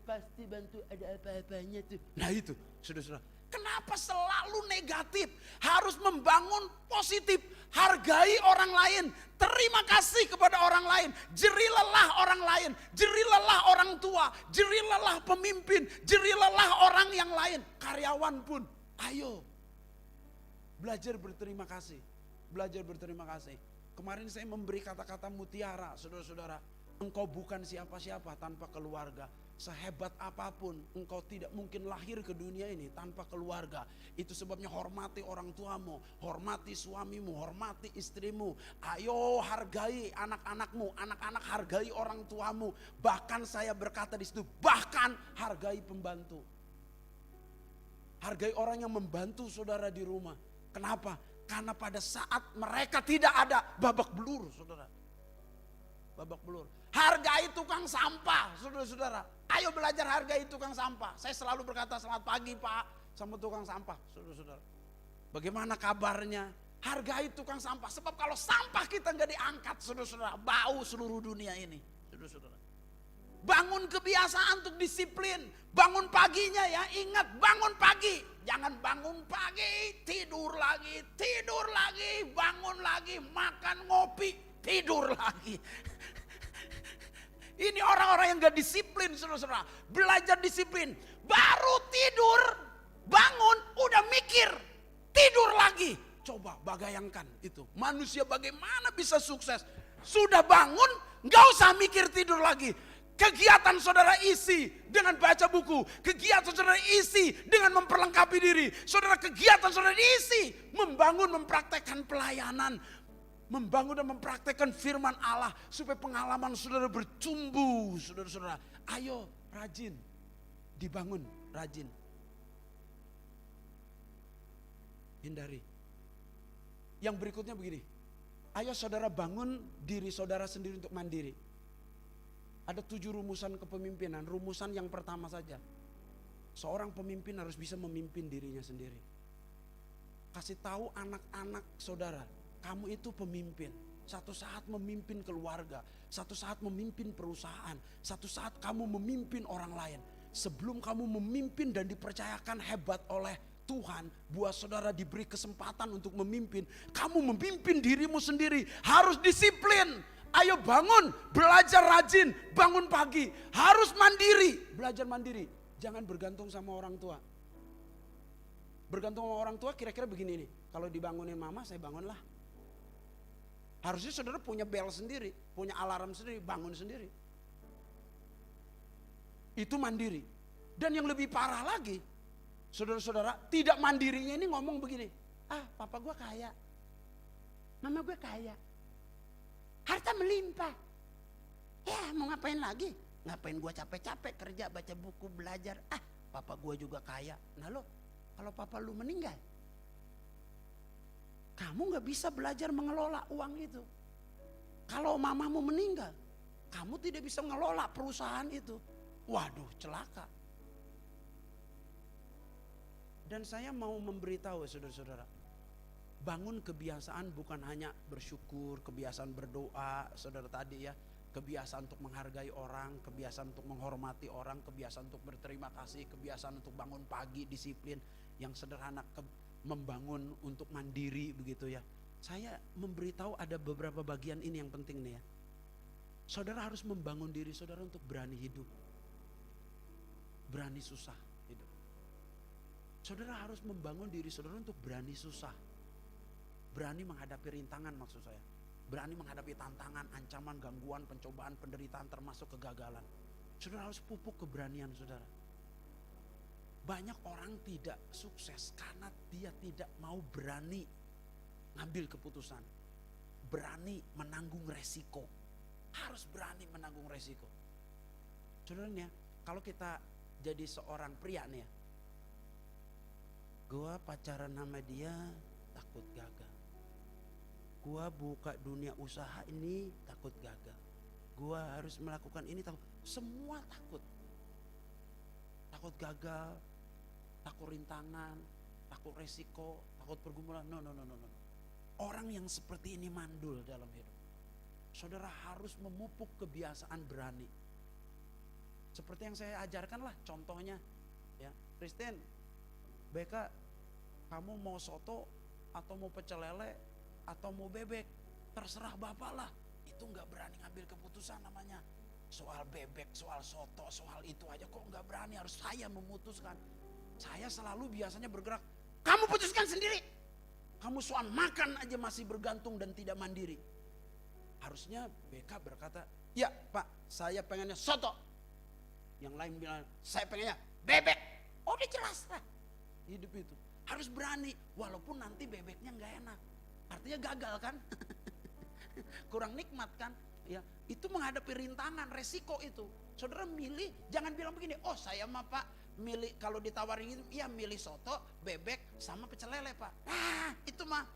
Pasti bantu ada apa-apanya tuh. Nah itu, saudara-saudara. Kenapa selalu negatif? Harus membangun positif. Hargai orang lain. Terima kasih kepada orang lain. Jerilelah orang lain. Jerilelah orang tua. Jerilelah pemimpin. Jerilelah orang yang lain. Karyawan pun. Ayo. Belajar berterima kasih. Belajar berterima kasih. Kemarin saya memberi kata-kata mutiara, saudara-saudara. Engkau bukan siapa-siapa tanpa keluarga. Sehebat apapun engkau tidak mungkin lahir ke dunia ini tanpa keluarga. Itu sebabnya hormati orang tuamu, hormati suamimu, hormati istrimu. Ayo hargai anak-anakmu, anak-anak hargai orang tuamu. Bahkan saya berkata di situ, bahkan hargai pembantu. Hargai orang yang membantu saudara di rumah. Kenapa? Karena pada saat mereka tidak ada, babak belur saudara. Babak belur. Hargai tukang sampah, saudara-saudara. Ayo belajar hargai tukang sampah. Saya selalu berkata selamat pagi Pak sama tukang sampah, saudara-saudara. Bagaimana kabarnya? Hargai tukang sampah. Sebab kalau sampah kita nggak diangkat, saudara-saudara, bau seluruh dunia ini, saudara-saudara. Bangun kebiasaan untuk disiplin. Bangun paginya ya, ingat bangun pagi. Jangan bangun pagi, tidur lagi, bangun lagi, makan ngopi, tidur lagi. Ini orang-orang yang gak disiplin saudara-saudara. Belajar disiplin. Baru tidur, bangun, udah mikir. Tidur lagi. Coba bayangkan itu. Manusia bagaimana bisa sukses. Sudah bangun, gak usah mikir tidur lagi. Kegiatan saudara isi dengan baca buku. Kegiatan saudara isi dengan memperlengkapi diri. Saudara kegiatan saudara isi. Membangun, mempraktekkan pelayanan. Membangun dan mempraktekkan firman Allah supaya pengalaman saudara bertumbuh, saudara-saudara. Ayo rajin, dibangun rajin. Hindari. Yang berikutnya begini, ayo saudara bangun diri saudara sendiri untuk mandiri. Ada 7 rumusan kepemimpinan, rumusan yang pertama saja. Seorang pemimpin harus bisa memimpin dirinya sendiri. Kasih tahu anak-anak saudara, kamu itu pemimpin. Satu saat memimpin keluarga. Satu saat memimpin perusahaan. Satu saat kamu memimpin orang lain. Sebelum kamu memimpin dan dipercayakan hebat oleh Tuhan, buat saudara diberi kesempatan untuk memimpin. Kamu memimpin dirimu sendiri. Harus disiplin. Ayo bangun, belajar rajin, bangun pagi. Harus mandiri, belajar mandiri. Jangan bergantung sama orang tua. Bergantung sama orang tua kira-kira begini nih. Kalau dibangunin mama, saya bangunlah. Harusnya saudara punya bel sendiri, punya alarm sendiri, bangun sendiri. Itu mandiri. Dan yang lebih parah lagi, saudara-saudara, tidak mandirinya ini ngomong begini. Papa gue kaya, mama gue kaya, harta melimpah. Ya mau ngapain lagi? Ngapain gue capek-capek kerja, baca buku, belajar. Papa gue juga kaya. Nah lo, kalau papa lu meninggal, kamu gak bisa belajar mengelola uang itu. Kalau mamamu meninggal, kamu tidak bisa mengelola perusahaan itu. Waduh, celaka. Dan saya mau memberitahu saudara-saudara, bangun kebiasaan bukan hanya bersyukur, kebiasaan berdoa, saudara tadi ya. Kebiasaan untuk menghargai orang, kebiasaan untuk menghormati orang, kebiasaan untuk berterima kasih, kebiasaan untuk bangun pagi, disiplin. yang sederhana, membangun untuk mandiri begitu ya. Saya memberitahu ada beberapa bagian ini yang penting nih ya. Saudara harus membangun diri saudara untuk berani hidup. Berani susah hidup. Saudara harus membangun diri saudara untuk berani susah. Berani menghadapi rintangan maksud saya. Berani menghadapi tantangan, ancaman, gangguan, pencobaan, penderitaan termasuk kegagalan. Saudara harus pupuk keberanian saudara. Banyak orang tidak sukses karena dia tidak mau berani ngambil keputusan. Berani menanggung resiko. Harus berani menanggung resiko. Saudara nih ya, kalau kita jadi seorang pria nih ya. Gua pacaran sama dia takut gagal. Gua buka dunia usaha ini takut gagal. Gua harus melakukan ini takut. Semua takut. Takut gagal, takut rintangan, takut resiko, takut pergumulan. No. Orang yang seperti ini mandul dalam hidup. Saudara harus memupuk kebiasaan berani. Seperti yang saya ajarkan lah contohnya. Ya, Kristen, Beka, kamu mau soto atau mau pecel lele atau mau bebek, terserah Bapak lah. Itu nggak berani ngambil keputusan namanya. Soal bebek, soal soto, soal itu aja kok nggak berani, harus saya memutuskan. Saya selalu biasanya bergerak, kamu putuskan sendiri. Kamu soal makan aja masih bergantung dan tidak mandiri. Harusnya BK berkata, ya Pak, saya pengennya soto. Yang lain bilang, saya pengennya bebek. Oh udah jelas lah. Hidup itu harus berani, walaupun nanti bebeknya nggak enak. Artinya gagal kan? Kurang nikmat kan? Ya, itu menghadapi rintangan, resiko itu. Saudara milih, jangan bilang begini, oh saya mah Pak milih, kalau ditawarin itu, ya milih soto, bebek, sama pecel lele Pak. Nah itu mah,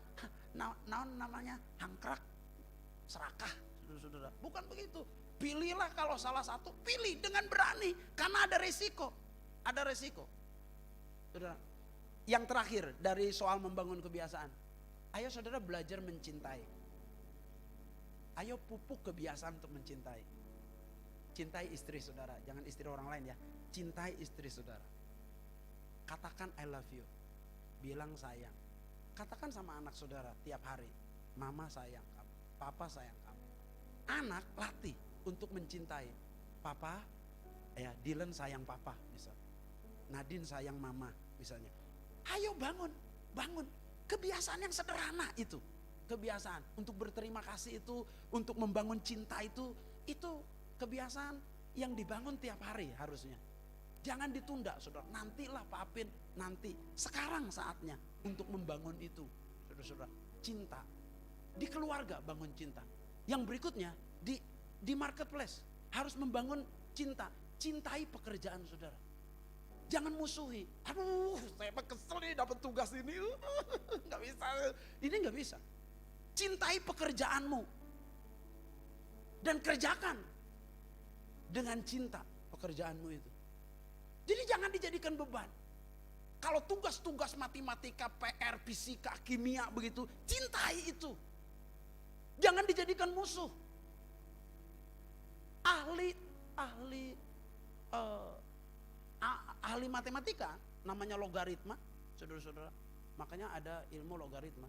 namanya hangkrak, serakah saudara. Bukan begitu, pilihlah kalau salah satu, pilih dengan berani. Karena ada resiko, saudara. Yang terakhir dari soal membangun kebiasaan. Ayo saudara belajar mencintai. Ayo pupuk kebiasaan untuk mencintai. Cintai istri saudara, jangan istri orang lain ya. Cintai istri saudara. Katakan I love you. Bilang sayang. Katakan sama anak saudara tiap hari, mama sayang kamu, papa sayang kamu. Anak latih untuk mencintai. Papa, ya Dylan sayang papa misalnya. Nadine sayang mama misalnya. Ayo bangun. Kebiasaan yang sederhana itu. Kebiasaan untuk berterima kasih itu, untuk membangun cinta itu kebiasaan yang dibangun tiap hari harusnya. Jangan ditunda saudara, nantilah Pak Apin, nanti. Sekarang saatnya untuk membangun itu saudara-saudara. Cinta, di keluarga bangun cinta. Yang berikutnya di marketplace harus membangun cinta. Cintai pekerjaan saudara. Jangan musuhi. Aduh saya kesel nih dapat tugas ini. Gak bisa, ini gak bisa. Cintai pekerjaanmu dan kerjakan dengan cinta pekerjaanmu itu. Jadi jangan dijadikan beban. Kalau tugas-tugas matematika, PR, fisika, kimia begitu, cintai itu. Jangan dijadikan musuh. Ahli matematika namanya logaritma, saudara-saudara. Makanya ada ilmu logaritma.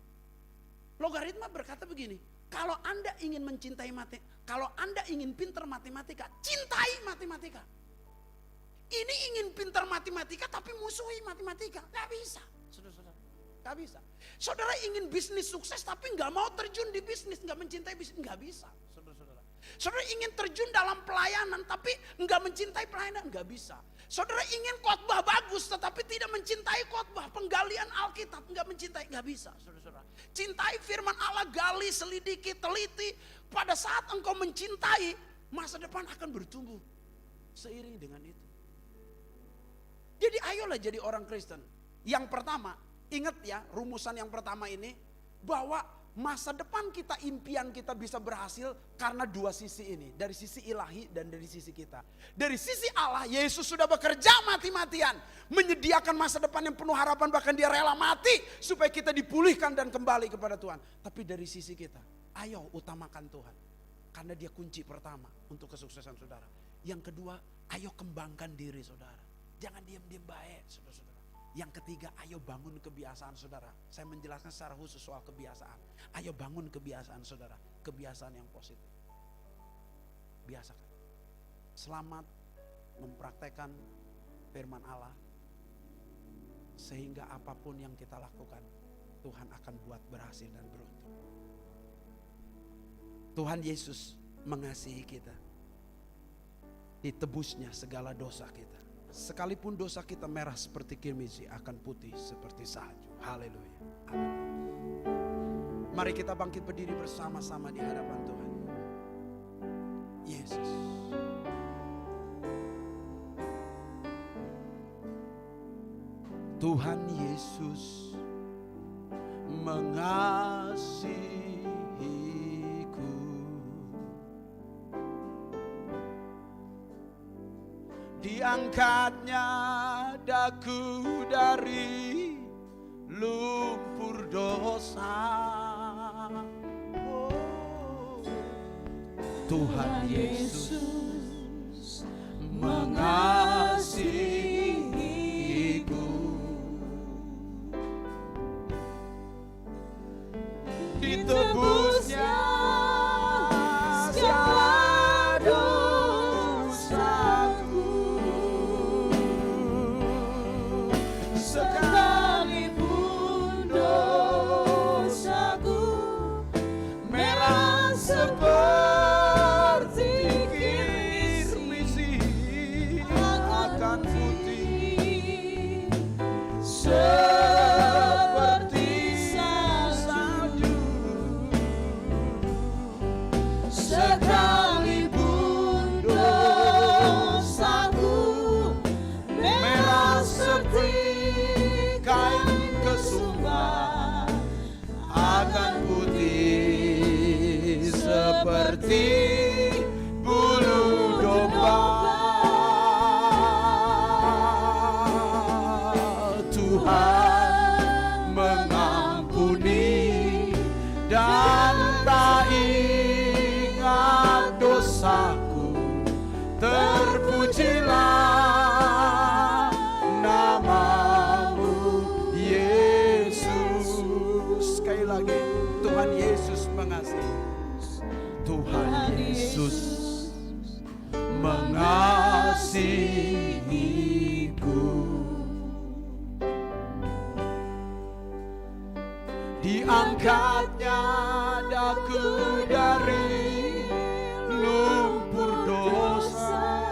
Logaritma berkata begini, kalau Anda ingin mencintai kalau Anda ingin pintar matematika, cintai matematika. Ini ingin pintar matematika tapi musuhi matematika, gak bisa, saudara-saudara, gak bisa. Saudara ingin bisnis sukses tapi gak mau terjun di bisnis, gak mencintai bisnis, gak bisa, saudara-saudara. Saudara ingin terjun dalam pelayanan tapi gak mencintai pelayanan, gak bisa. Saudara ingin khotbah bagus tetapi tidak mencintai khotbah, penggalian Alkitab, gak mencintai, gak bisa, saudara-saudara. Cintai firman Allah, gali, selidiki, teliti. Pada saat engkau mencintai, masa depan akan bertumbuh seiring dengan itu. Jadi ayolah jadi orang Kristen. Yang pertama, ingat ya rumusan yang pertama ini, bahwa masa depan kita, impian kita bisa berhasil karena dua sisi ini. Dari sisi ilahi dan dari sisi kita. Dari sisi Allah, Yesus sudah bekerja mati-matian. Menyediakan masa depan yang penuh harapan, bahkan dia rela mati supaya kita dipulihkan dan kembali kepada Tuhan. Tapi dari sisi kita, ayo utamakan Tuhan. Karena dia kunci pertama untuk kesuksesan saudara. Yang kedua, ayo kembangkan diri saudara. Jangan diam-diam baik saudara-saudara. Yang ketiga, ayo bangun kebiasaan saudara. Saya menjelaskan secara khusus soal kebiasaan. Ayo bangun kebiasaan saudara, kebiasaan yang positif. Biasakan. Selamat mempraktekkan firman Allah. Sehingga apapun yang kita lakukan, Tuhan akan buat berhasil dan beruntung. Tuhan Yesus mengasihi kita. Ditebusnya segala dosa kita. Sekalipun dosa kita merah seperti kirmizi, akan putih seperti salju. Haleluya. Amin. Mari kita bangkit berdiri bersama-sama di hadapan Tuhan. Yesus. Tuhan Yesus mengasihiku. Diangkatnya daku dari lumpur dosa. Oh, Tuhan Yesus mengasihiku. Ditebusnya segala dosaku. Sekalipun dosaku merah seperti kirmizi, akan putih seperti salju. Sekalipun dosaku merah seperti kain kesumba, akan putih seperti bulu domba. Tuhan mengampuni dan tak ingat dosaku. Terpujilah namamu Yesus. Sekali lagi, Tuhan Yesus mengasihi. Tuhan Yesus mengasihiku. Diangkatnya daku dari lumpur dosa.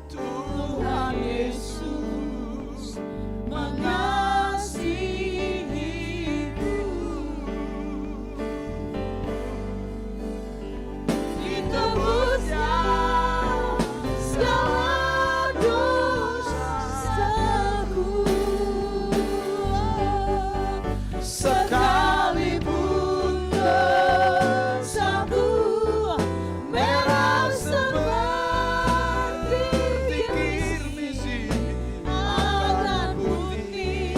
Tuhan Yesus mengasihiku. Ditebusnya segala dosaku. Sekalipun dosaku merah seperti kirmizi, akan putih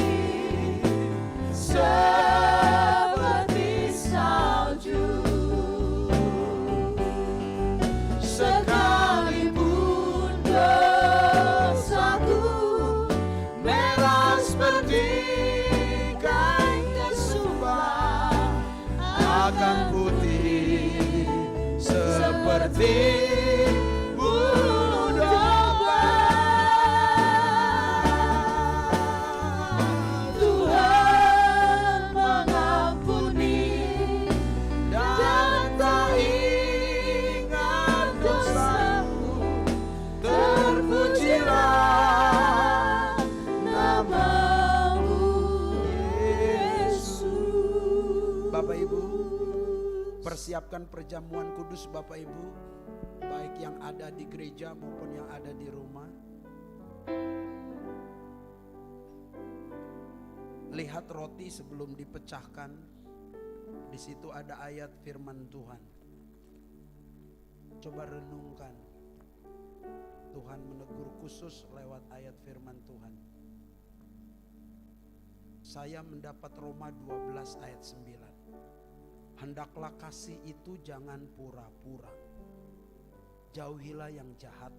seperti salju. Sekalipun dosaku merah seperti kain kesumba, akan putih seperti bulu domba. Tuhan mengampuni dan tak ingat dosaku. Terpujilah namamu Yesus. Bapak Ibu, persiapkan perjamuan kudus Bapak Ibu, baik yang ada di gereja maupun yang ada di rumah. Lihat roti sebelum dipecahkan. Di situ ada ayat firman Tuhan. Coba renungkan. Tuhan menegur khusus lewat ayat firman Tuhan. Saya mendapat Roma 12 ayat 9. Hendaklah kasih itu jangan pura-pura. Jauhilah yang jahat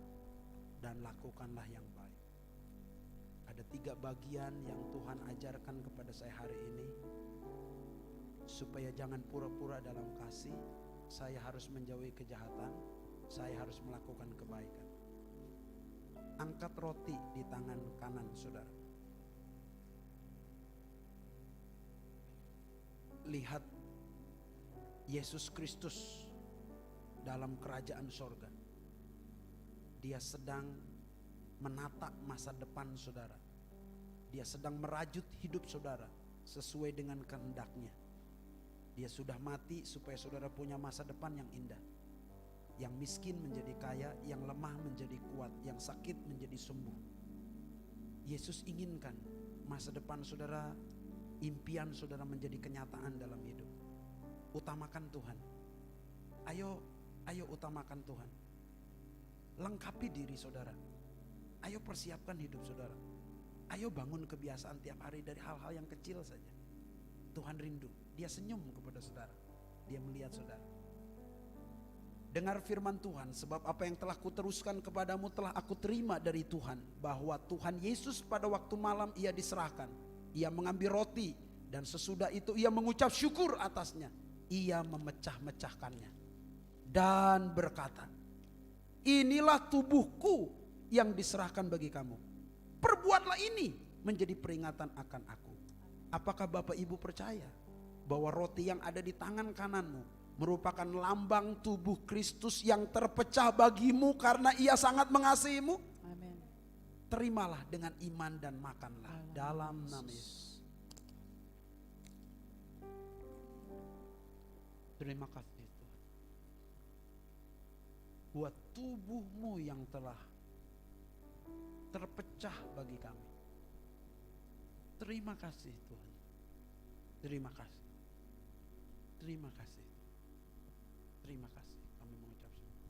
dan lakukanlah yang baik. Ada 3 bagian yang Tuhan ajarkan kepada saya hari ini. Supaya jangan pura-pura dalam kasih, saya harus menjauhi kejahatan, saya harus melakukan kebaikan. Angkat roti di tangan kanan saudara. Lihat Yesus Kristus dalam kerajaan sorga. Dia sedang menata masa depan saudara. Dia sedang merajut hidup saudara sesuai dengan kehendaknya. Dia sudah mati supaya saudara punya masa depan yang indah. Yang miskin menjadi kaya, yang lemah menjadi kuat, yang sakit menjadi sembuh. Yesus inginkan masa depan saudara, impian saudara menjadi kenyataan dalam hidup. Utamakan Tuhan. Ayo utamakan Tuhan. Lengkapi diri saudara. Ayo persiapkan hidup saudara. Ayo bangun kebiasaan tiap hari dari hal-hal yang kecil saja. Tuhan rindu. Dia senyum kepada saudara. Dia melihat saudara. Dengar firman Tuhan, sebab apa yang telah kuteruskan kepadamu telah aku terima dari Tuhan. Bahwa Tuhan Yesus pada waktu malam ia diserahkan. Ia mengambil roti dan sesudah itu ia mengucap syukur atasnya. Ia memecah-mecahkannya dan berkata, inilah tubuhku yang diserahkan bagi kamu. Perbuatlah ini menjadi peringatan akan aku. Apakah Bapak Ibu percaya bahwa roti yang ada di tangan kananmu merupakan lambang tubuh Kristus yang terpecah bagimu karena ia sangat mengasihimu? Amin. Terimalah dengan iman dan makanlah dalam nama Yesus. Terima kasih Tuhan. Buat tubuhmu yang telah terpecah bagi kami. Terima kasih Tuhan. Terima kasih. Terima kasih. Terima kasih. Kami mengucap syukur.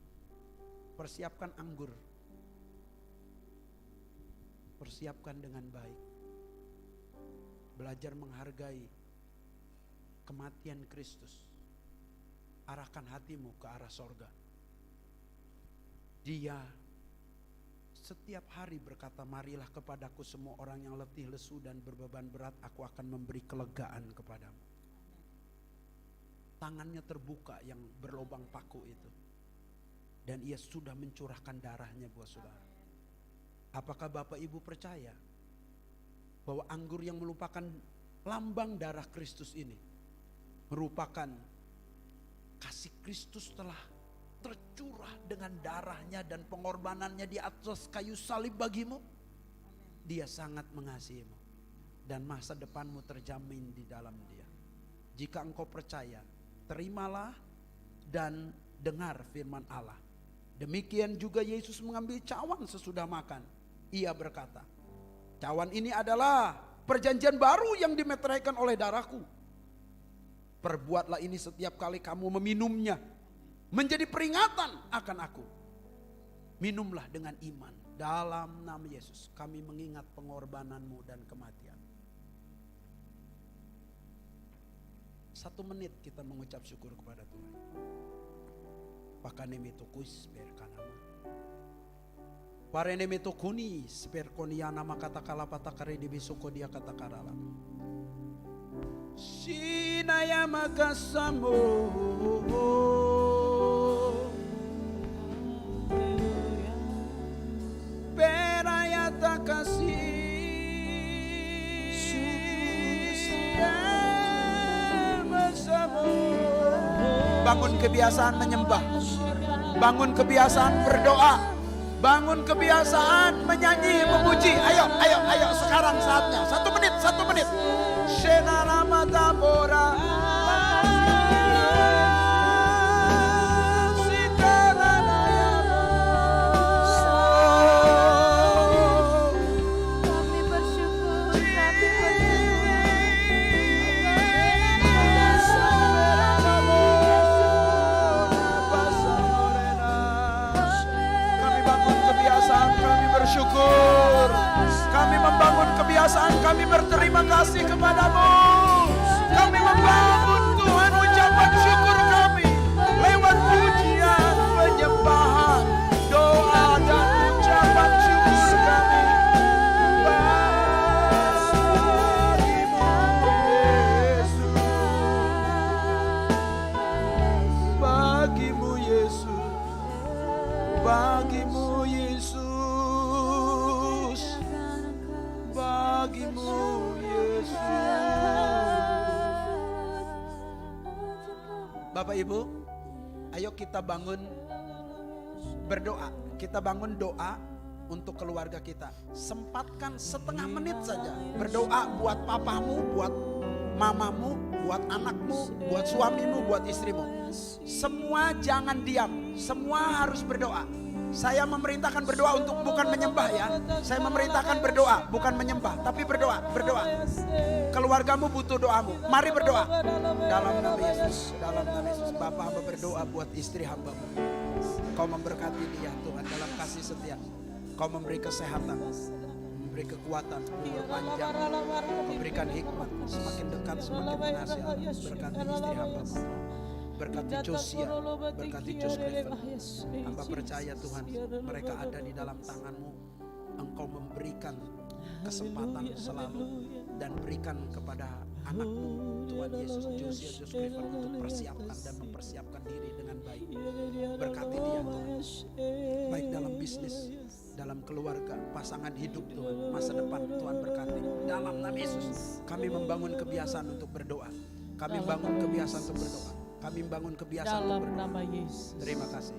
Persiapkan anggur. Persiapkan dengan baik. Belajar menghargai kematian Kristus. Arahkan hatimu ke arah sorga. Dia setiap hari berkata, marilah kepadaku semua orang yang letih, lesu dan berbeban berat, aku akan memberi kelegaan kepadamu. Tangannya terbuka yang berlobang paku itu. Dan ia sudah mencurahkan darahnya buat saudara. Apakah Bapak Ibu percaya bahwa anggur yang merupakan lambang darah Kristus ini merupakan kasih Kristus telah tercurah dengan darahnya dan pengorbanannya di atas kayu salib bagimu? Dia sangat mengasihimu dan masa depanmu terjamin di dalam Dia. Jika engkau percaya, terimalah dan dengar firman Allah. Demikian juga Yesus mengambil cawan sesudah makan. Ia berkata, cawan ini adalah perjanjian baru yang dimeteraikan oleh darahku. Perbuatlah ini setiap kali kamu meminumnya, menjadi peringatan akan aku. Minumlah dengan iman. Dalam nama Yesus kami mengingat pengorbananmu dan kematian. 1 menit kita mengucap syukur kepada Tuhan. Pakanemetokuis perkanama. Parenemetokuni sperkoniana makatakala patakare di besoko dia katakarala. Sinaya makasamo. Perayata kasih. Bangun kebiasaan menyembah. Bangun kebiasaan berdoa. Bangun kebiasaan menyanyi, memuji. Ayo sekarang saatnya. 1 menit. Shenarama tabora. Bersyukur. Kami membangun kebiasaan kami berterima kasih kepadamu. Kami membangun Tuhan ucapan syukur kami lewat pujian, penyembahan, doa dan ucapan syukur kami. Bapak Ibu, ayo kita bangun berdoa. Kita bangun doa untuk keluarga kita. Sempatkan setengah menit saja berdoa buat papamu, buat mamamu, buat anakmu, buat suamimu, buat istrimu. Semua jangan diam, semua harus berdoa. Saya memerintahkan berdoa untuk bukan menyembah ya. Saya memerintahkan berdoa bukan menyembah, tapi berdoa, berdoa. Keluargamu butuh doamu. Mari berdoa. Dalam nama Yesus, dalam nama Yesus. Bapak hamba berdoa buat istri hambamu. Kau memberkati dia Tuhan dalam kasih setia. Kau memberi kesehatan, memberi kekuatan, umur panjang, memberikan hikmat, semakin dekat, semakin menasihati. Berkati istri hambamu. Berkati Josia, berkati Josh Clifford. Hamba percaya Tuhan, mereka ada di dalam tangan-Mu. Engkau memberikan kesempatan selalu dan berikan kepada anak-Mu Tuhan Yesus, Josia, Josh Clifford untuk persiapkan dan mempersiapkan diri dengan baik. Berkati dia Tuhan, baik dalam bisnis, dalam keluarga, pasangan hidup Tuhan, masa depan Tuhan berkati. Dalam nama Yesus, kami membangun kebiasaan untuk berdoa. Kami bangun kebiasaan untuk berdoa. Kami bangun kebiasaan dalam untuk berdoa. nama Yesus. Terima kasih.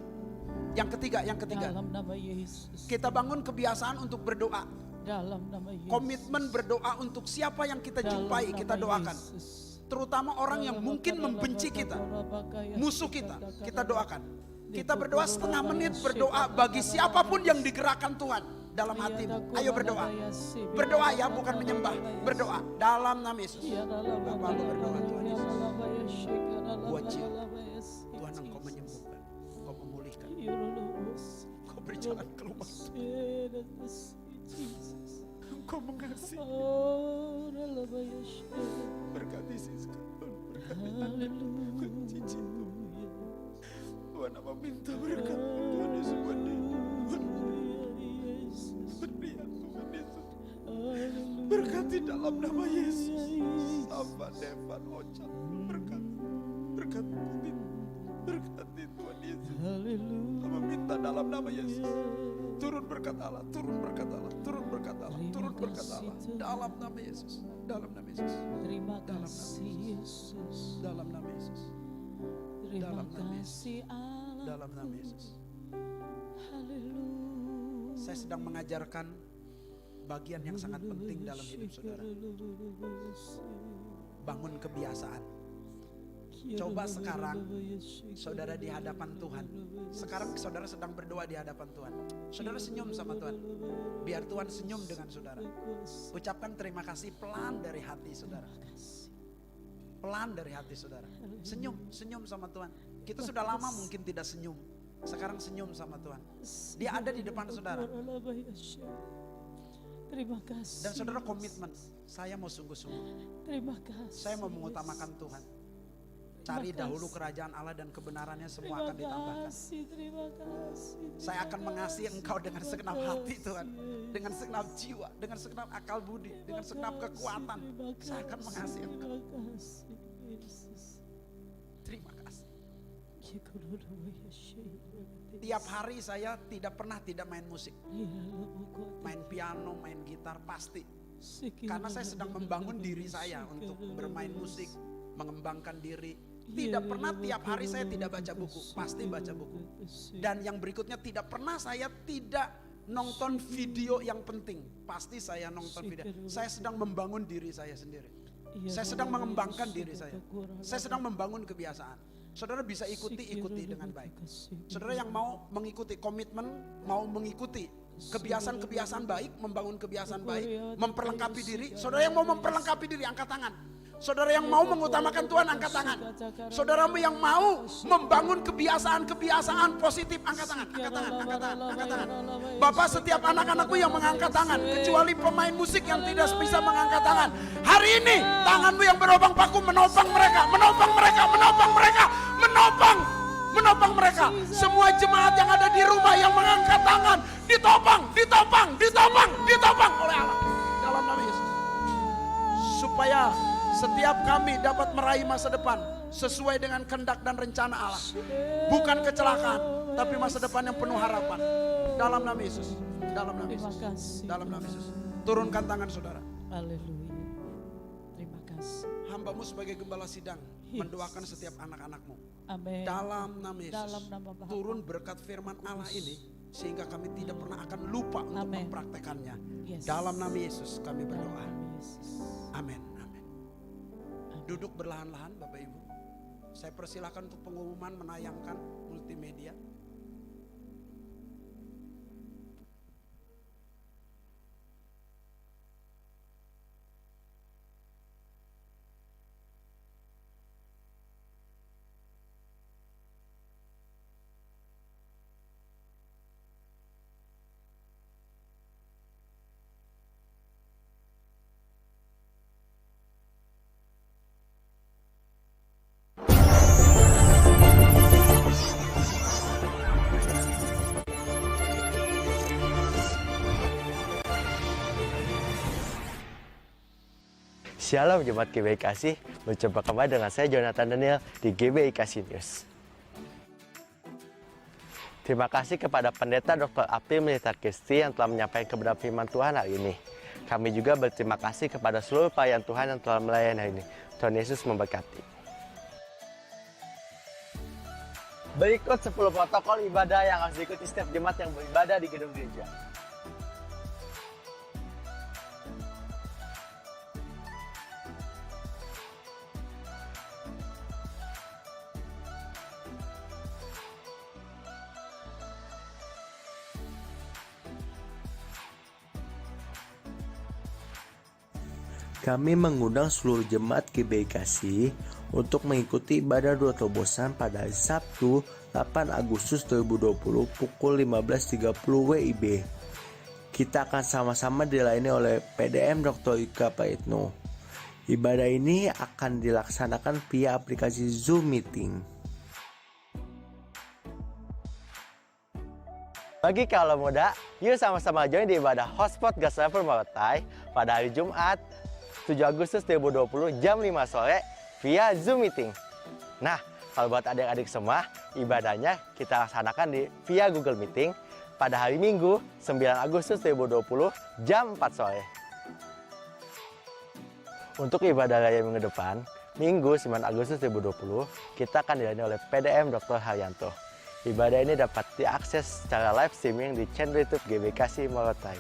Yang ketiga, Dalam nama Yesus. kita bangun kebiasaan untuk berdoa. Dalam nama Yesus. Komitmen berdoa untuk siapa yang kita Dalam jumpai, nama kita doakan. Yesus. Terutama orang yang mungkin membenci kita, musuh kita doakan. Kita berdoa setengah menit, berdoa bagi siapapun yang digerakkan Tuhan dalam hatimu. Ayo berdoa. Berdoa ya, bukan menyembah. Berdoa dalam nama Yesus. Bapak berdoa Tuhan Yesus. Buat jiwa. Tuhan Engkau menyembuhkan, Engkau memulihkan, Engkau berjalan keluar, Engkau mengasihi. Berkati Siska, berkati cici Tuhan, apa minta berkat Tuhan Yesus buat dia. Beri ya Tuhan Yesus. Berkati dalam nama Yesus. Sapa Devan Ocat, berkati Tuhan Yesus. Kami minta dalam nama Yesus. Turun berkat Allah, turun berkat Allah, turun berkat Allah, turun berkat Allah. Dalam nama Yesus, dalam nama Yesus. Terima kasih Yesus. Dalam nama Yesus. Terima kasih Allah. Dalam nama Yesus. Haleluya. Saya sedang mengajarkan bagian yang sangat penting dalam hidup saudara. Bangun kebiasaan. Coba sekarang saudara di hadapan Tuhan. Sekarang saudara sedang berdoa di hadapan Tuhan. Saudara senyum sama Tuhan. Biar Tuhan senyum dengan saudara. Ucapkan terima kasih pelan dari hati saudara. Pelan dari hati saudara. Senyum sama Tuhan. Kita sudah lama mungkin tidak senyum. Sekarang senyum sama Tuhan. Dia ada di depan saudara. Terima kasih. Dan saudara komitmen, saya mau sungguh-sungguh. Terima kasih. Saya mau mengutamakan Tuhan. Cari dahulu kerajaan Allah dan kebenarannya, semua akan ditambahkan. Terima kasih. Saya akan mengasihi engkau dengan segenap hati Tuhan. Dengan segenap jiwa, dengan segenap akal budi, dengan segenap kekuatan. Saya akan mengasihi engkau. Terima kasih. Tiap hari saya tidak pernah tidak main musik. Main piano, main gitar pasti. Karena saya sedang membangun diri saya untuk bermain musik, mengembangkan diri. Tidak pernah tiap hari saya tidak baca buku, pasti baca buku. Dan yang berikutnya tidak pernah saya tidak nonton video yang penting, pasti saya nonton video. Saya sedang membangun diri saya sendiri. Saya sedang mengembangkan diri saya. Saya sedang membangun kebiasaan. Saudara bisa ikuti dengan baik. Saudara yang mau mengikuti komitmen, mau mengikuti kebiasaan-kebiasaan baik, membangun kebiasaan baik, memperlengkapi diri. Saudara yang mau memperlengkapi diri, angkat tangan. Saudara yang mau mengutamakan Tuhan, angkat tangan. Saudaramu yang mau membangun kebiasaan-kebiasaan positif, angkat tangan, angkat tangan, angkat tangan, angkat tangan. Bapak, setiap anak-anakku yang mengangkat tangan, kecuali pemain musik yang tidak bisa mengangkat tangan. Hari ini tanganmu yang berobang paku menopang mereka, menopang mereka, menopang mereka, menopang mereka. Semua jemaat yang ada di rumah yang mengangkat tangan, ditopang oleh Allah. Dalam nama Yesus. Supaya setiap kami dapat meraih masa depan sesuai dengan kehendak dan rencana Allah. Bukan kecelakaan, tapi masa depan yang penuh harapan. Dalam nama Yesus. Dalam nama Yesus. Dalam nama Yesus. Turunkan tangan saudara. Haleluya. Terima kasih. hambamu sebagai gembala sidang mendoakan setiap anak-anakmu. Amin. Dalam nama Yesus, Dalam nama Bapa. turun berkat firman Allah ini sehingga kami tidak pernah akan lupa untuk Amin. mempraktekannya. Yes. Dalam nama Yesus kami Dalam berdoa. nama Yesus. Amin. Amin. Duduk berlahan-lahan Bapak Ibu. Saya persilahkan untuk pengumuman menayangkan multimedia. Shalom Jemaat GBI Kasih, berjumpa kembali dengan saya Jonathan Daniel di GBI Kasih News. Terima kasih kepada Pendeta Dr. April Militer Kristi yang telah menyampaikan kebenaran firman Tuhan hari ini. Kami juga berterima kasih kepada seluruh pelayan Tuhan yang telah melayani hari ini. Tuhan Yesus memberkati. Berikut 10 protokol ibadah yang harus diikuti setiap jemaat yang beribadah di gedung gereja. Kami mengundang seluruh jemaat GBI Kasih untuk mengikuti ibadah doa terobosan pada hari Sabtu 8 Agustus 2020 pukul 15.30 WIB. Kita akan sama-sama dilayani oleh PDM Dr. Ika Praitno. Ibadah ini akan dilaksanakan via aplikasi Zoom Meeting. Bagi kaula muda, yuk sama-sama join di ibadah Hotspot Gas Level Morotai pada hari Jumat 7 Agustus 2020 jam 5 sore via Zoom Meeting. Nah, kalau buat adik-adik semua, ibadahnya kita laksanakan via Google Meeting pada hari Minggu 9 Agustus 2020 jam 4 sore. Untuk ibadah raya minggu depan, Minggu 9 Agustus 2020, kita akan dilayani oleh PDM Dr. Haryanto. Ibadah ini dapat diakses secara live streaming di channel YouTube GBI Kasih Morotai.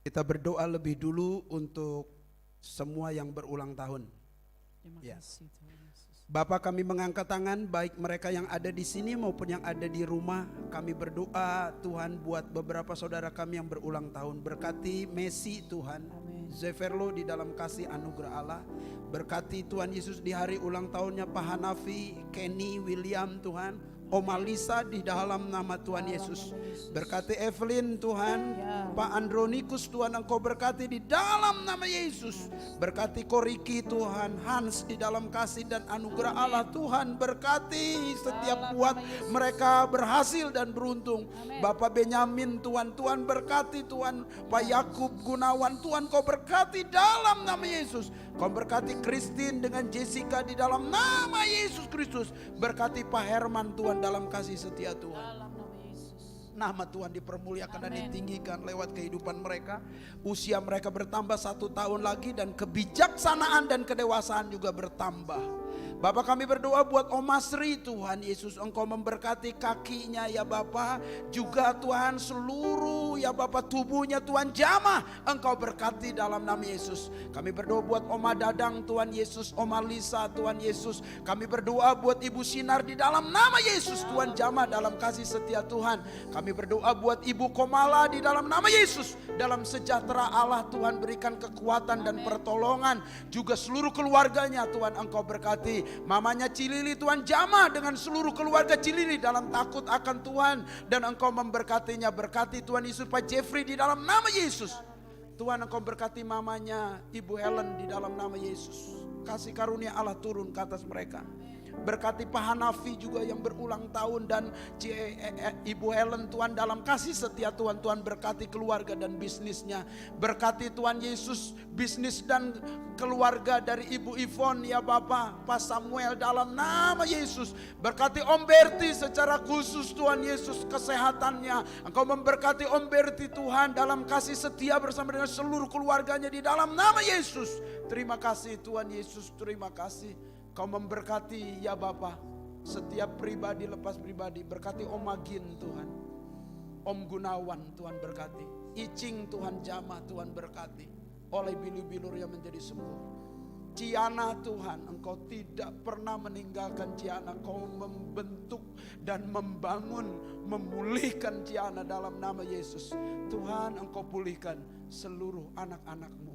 Kita berdoa lebih dulu untuk semua yang berulang tahun. Terima Ya. kasih Tuhan Yesus. Bapak, kami mengangkat tangan baik mereka yang ada di sini maupun yang ada di rumah. Kami berdoa Tuhan buat beberapa saudara kami yang berulang tahun. Berkati Messi Tuhan, Amin. Zeferlo di dalam kasih anugerah Allah. Berkati Tuhan Yesus di hari ulang tahunnya Pak Hanafi, Kenny, William Tuhan. Oma Lisa di dalam nama Tuhan Yesus. Berkati Evelyn Tuhan, Ya. Pak Andronikus Tuhan Engkau berkati di dalam nama Yesus. Berkati Koriki Tuhan, Hans di dalam kasih dan anugerah Allah Tuhan berkati setiap buat mereka berhasil dan beruntung. Bapak Benyamin Tuhan, Tuhan berkati Tuhan, Pak Yakub Gunawan Tuhan Kau berkati dalam nama Yesus. Kau berkati Christine dengan Jessica di dalam nama Yesus Kristus. Berkati Pak Herman Tuhan dalam kasih setia Tuhan. Dalam nama Yesus. Nama Tuhan dipermuliakan dan ditinggikan lewat kehidupan mereka. Usia mereka bertambah 1 tahun lagi dan kebijaksanaan dan kedewasaan juga bertambah. Bapak, kami berdoa buat Oma Sri, Tuhan Yesus, Engkau memberkati kakinya ya Bapak. Juga Tuhan seluruh ya Bapak tubuhnya Tuhan jamah Engkau berkati dalam nama Yesus. Kami berdoa buat Oma Dadang Tuhan Yesus, Oma Lisa Tuhan Yesus. Kami berdoa buat Ibu Sinar di dalam nama Yesus, Tuhan jamah dalam kasih setia Tuhan. Kami berdoa buat Ibu Komala di dalam nama Yesus. Dalam sejahtera Allah Tuhan berikan kekuatan dan pertolongan. Juga seluruh keluarganya Tuhan Engkau berkati. Mamanya Cilili Tuhan jamah dengan seluruh keluarga Cilili dalam takut akan Tuhan. Dan Engkau memberkatinya. Berkati Tuhan Yesus Pak Jeffrey di dalam nama Yesus. Tuhan Engkau berkati mamanya Ibu Helen di dalam nama Yesus. Kasih karunia Allah turun ke atas mereka. Berkati Pak Hanafi juga yang berulang tahun dan Ibu Helen Tuhan dalam kasih setia Tuhan. Tuhan berkati keluarga dan bisnisnya. Berkati Tuhan Yesus bisnis dan keluarga dari Ibu Ivon ya Bapak, Pak Samuel dalam nama Yesus. Berkati Om Berti secara khusus Tuhan Yesus kesehatannya. Engkau memberkati Om Berti Tuhan dalam kasih setia bersama dengan seluruh keluarganya di dalam nama Yesus. Terima kasih Tuhan Yesus, terima kasih. Kau memberkati ya Bapa setiap pribadi lepas pribadi. Berkati Om Magin Tuhan, Om Gunawan Tuhan berkati, Icing Tuhan jamah Tuhan berkati. Oleh bilur-bilur yang menjadi sembuh. Ciana Tuhan, Engkau tidak pernah meninggalkan Ciana. Kau membentuk dan membangun, memulihkan Ciana dalam nama Yesus. Tuhan Engkau pulihkan seluruh anak-anak-Mu.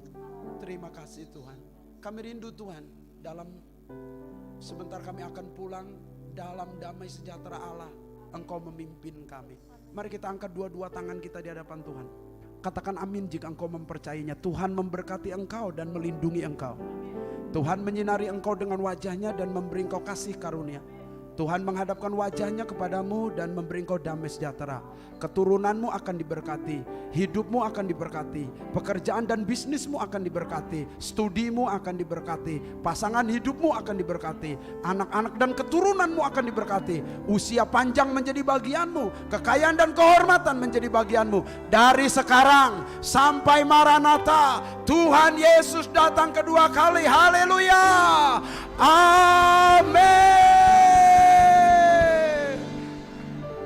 Terima kasih Tuhan. Kami rindu Tuhan dalam sebentar kami akan pulang dalam damai sejahtera Allah. Engkau memimpin kami. Mari kita angkat dua-dua tangan kita di hadapan Tuhan. Katakan amin jika engkau mempercayainya. Tuhan memberkati engkau dan melindungi engkau. Tuhan menyinari engkau dengan wajahnya dan memberi engkau kasih karunia. Tuhan menghadapkan wajahnya kepadamu dan memberi engkau damai sejahtera. Keturunanmu akan diberkati, hidupmu akan diberkati, pekerjaan dan bisnismu akan diberkati, studimu akan diberkati, pasangan hidupmu akan diberkati, anak-anak dan keturunanmu akan diberkati. Usia panjang menjadi bagianmu, kekayaan dan kehormatan menjadi bagianmu. Dari sekarang sampai Maranatha, Tuhan Yesus datang kedua kali. Haleluya.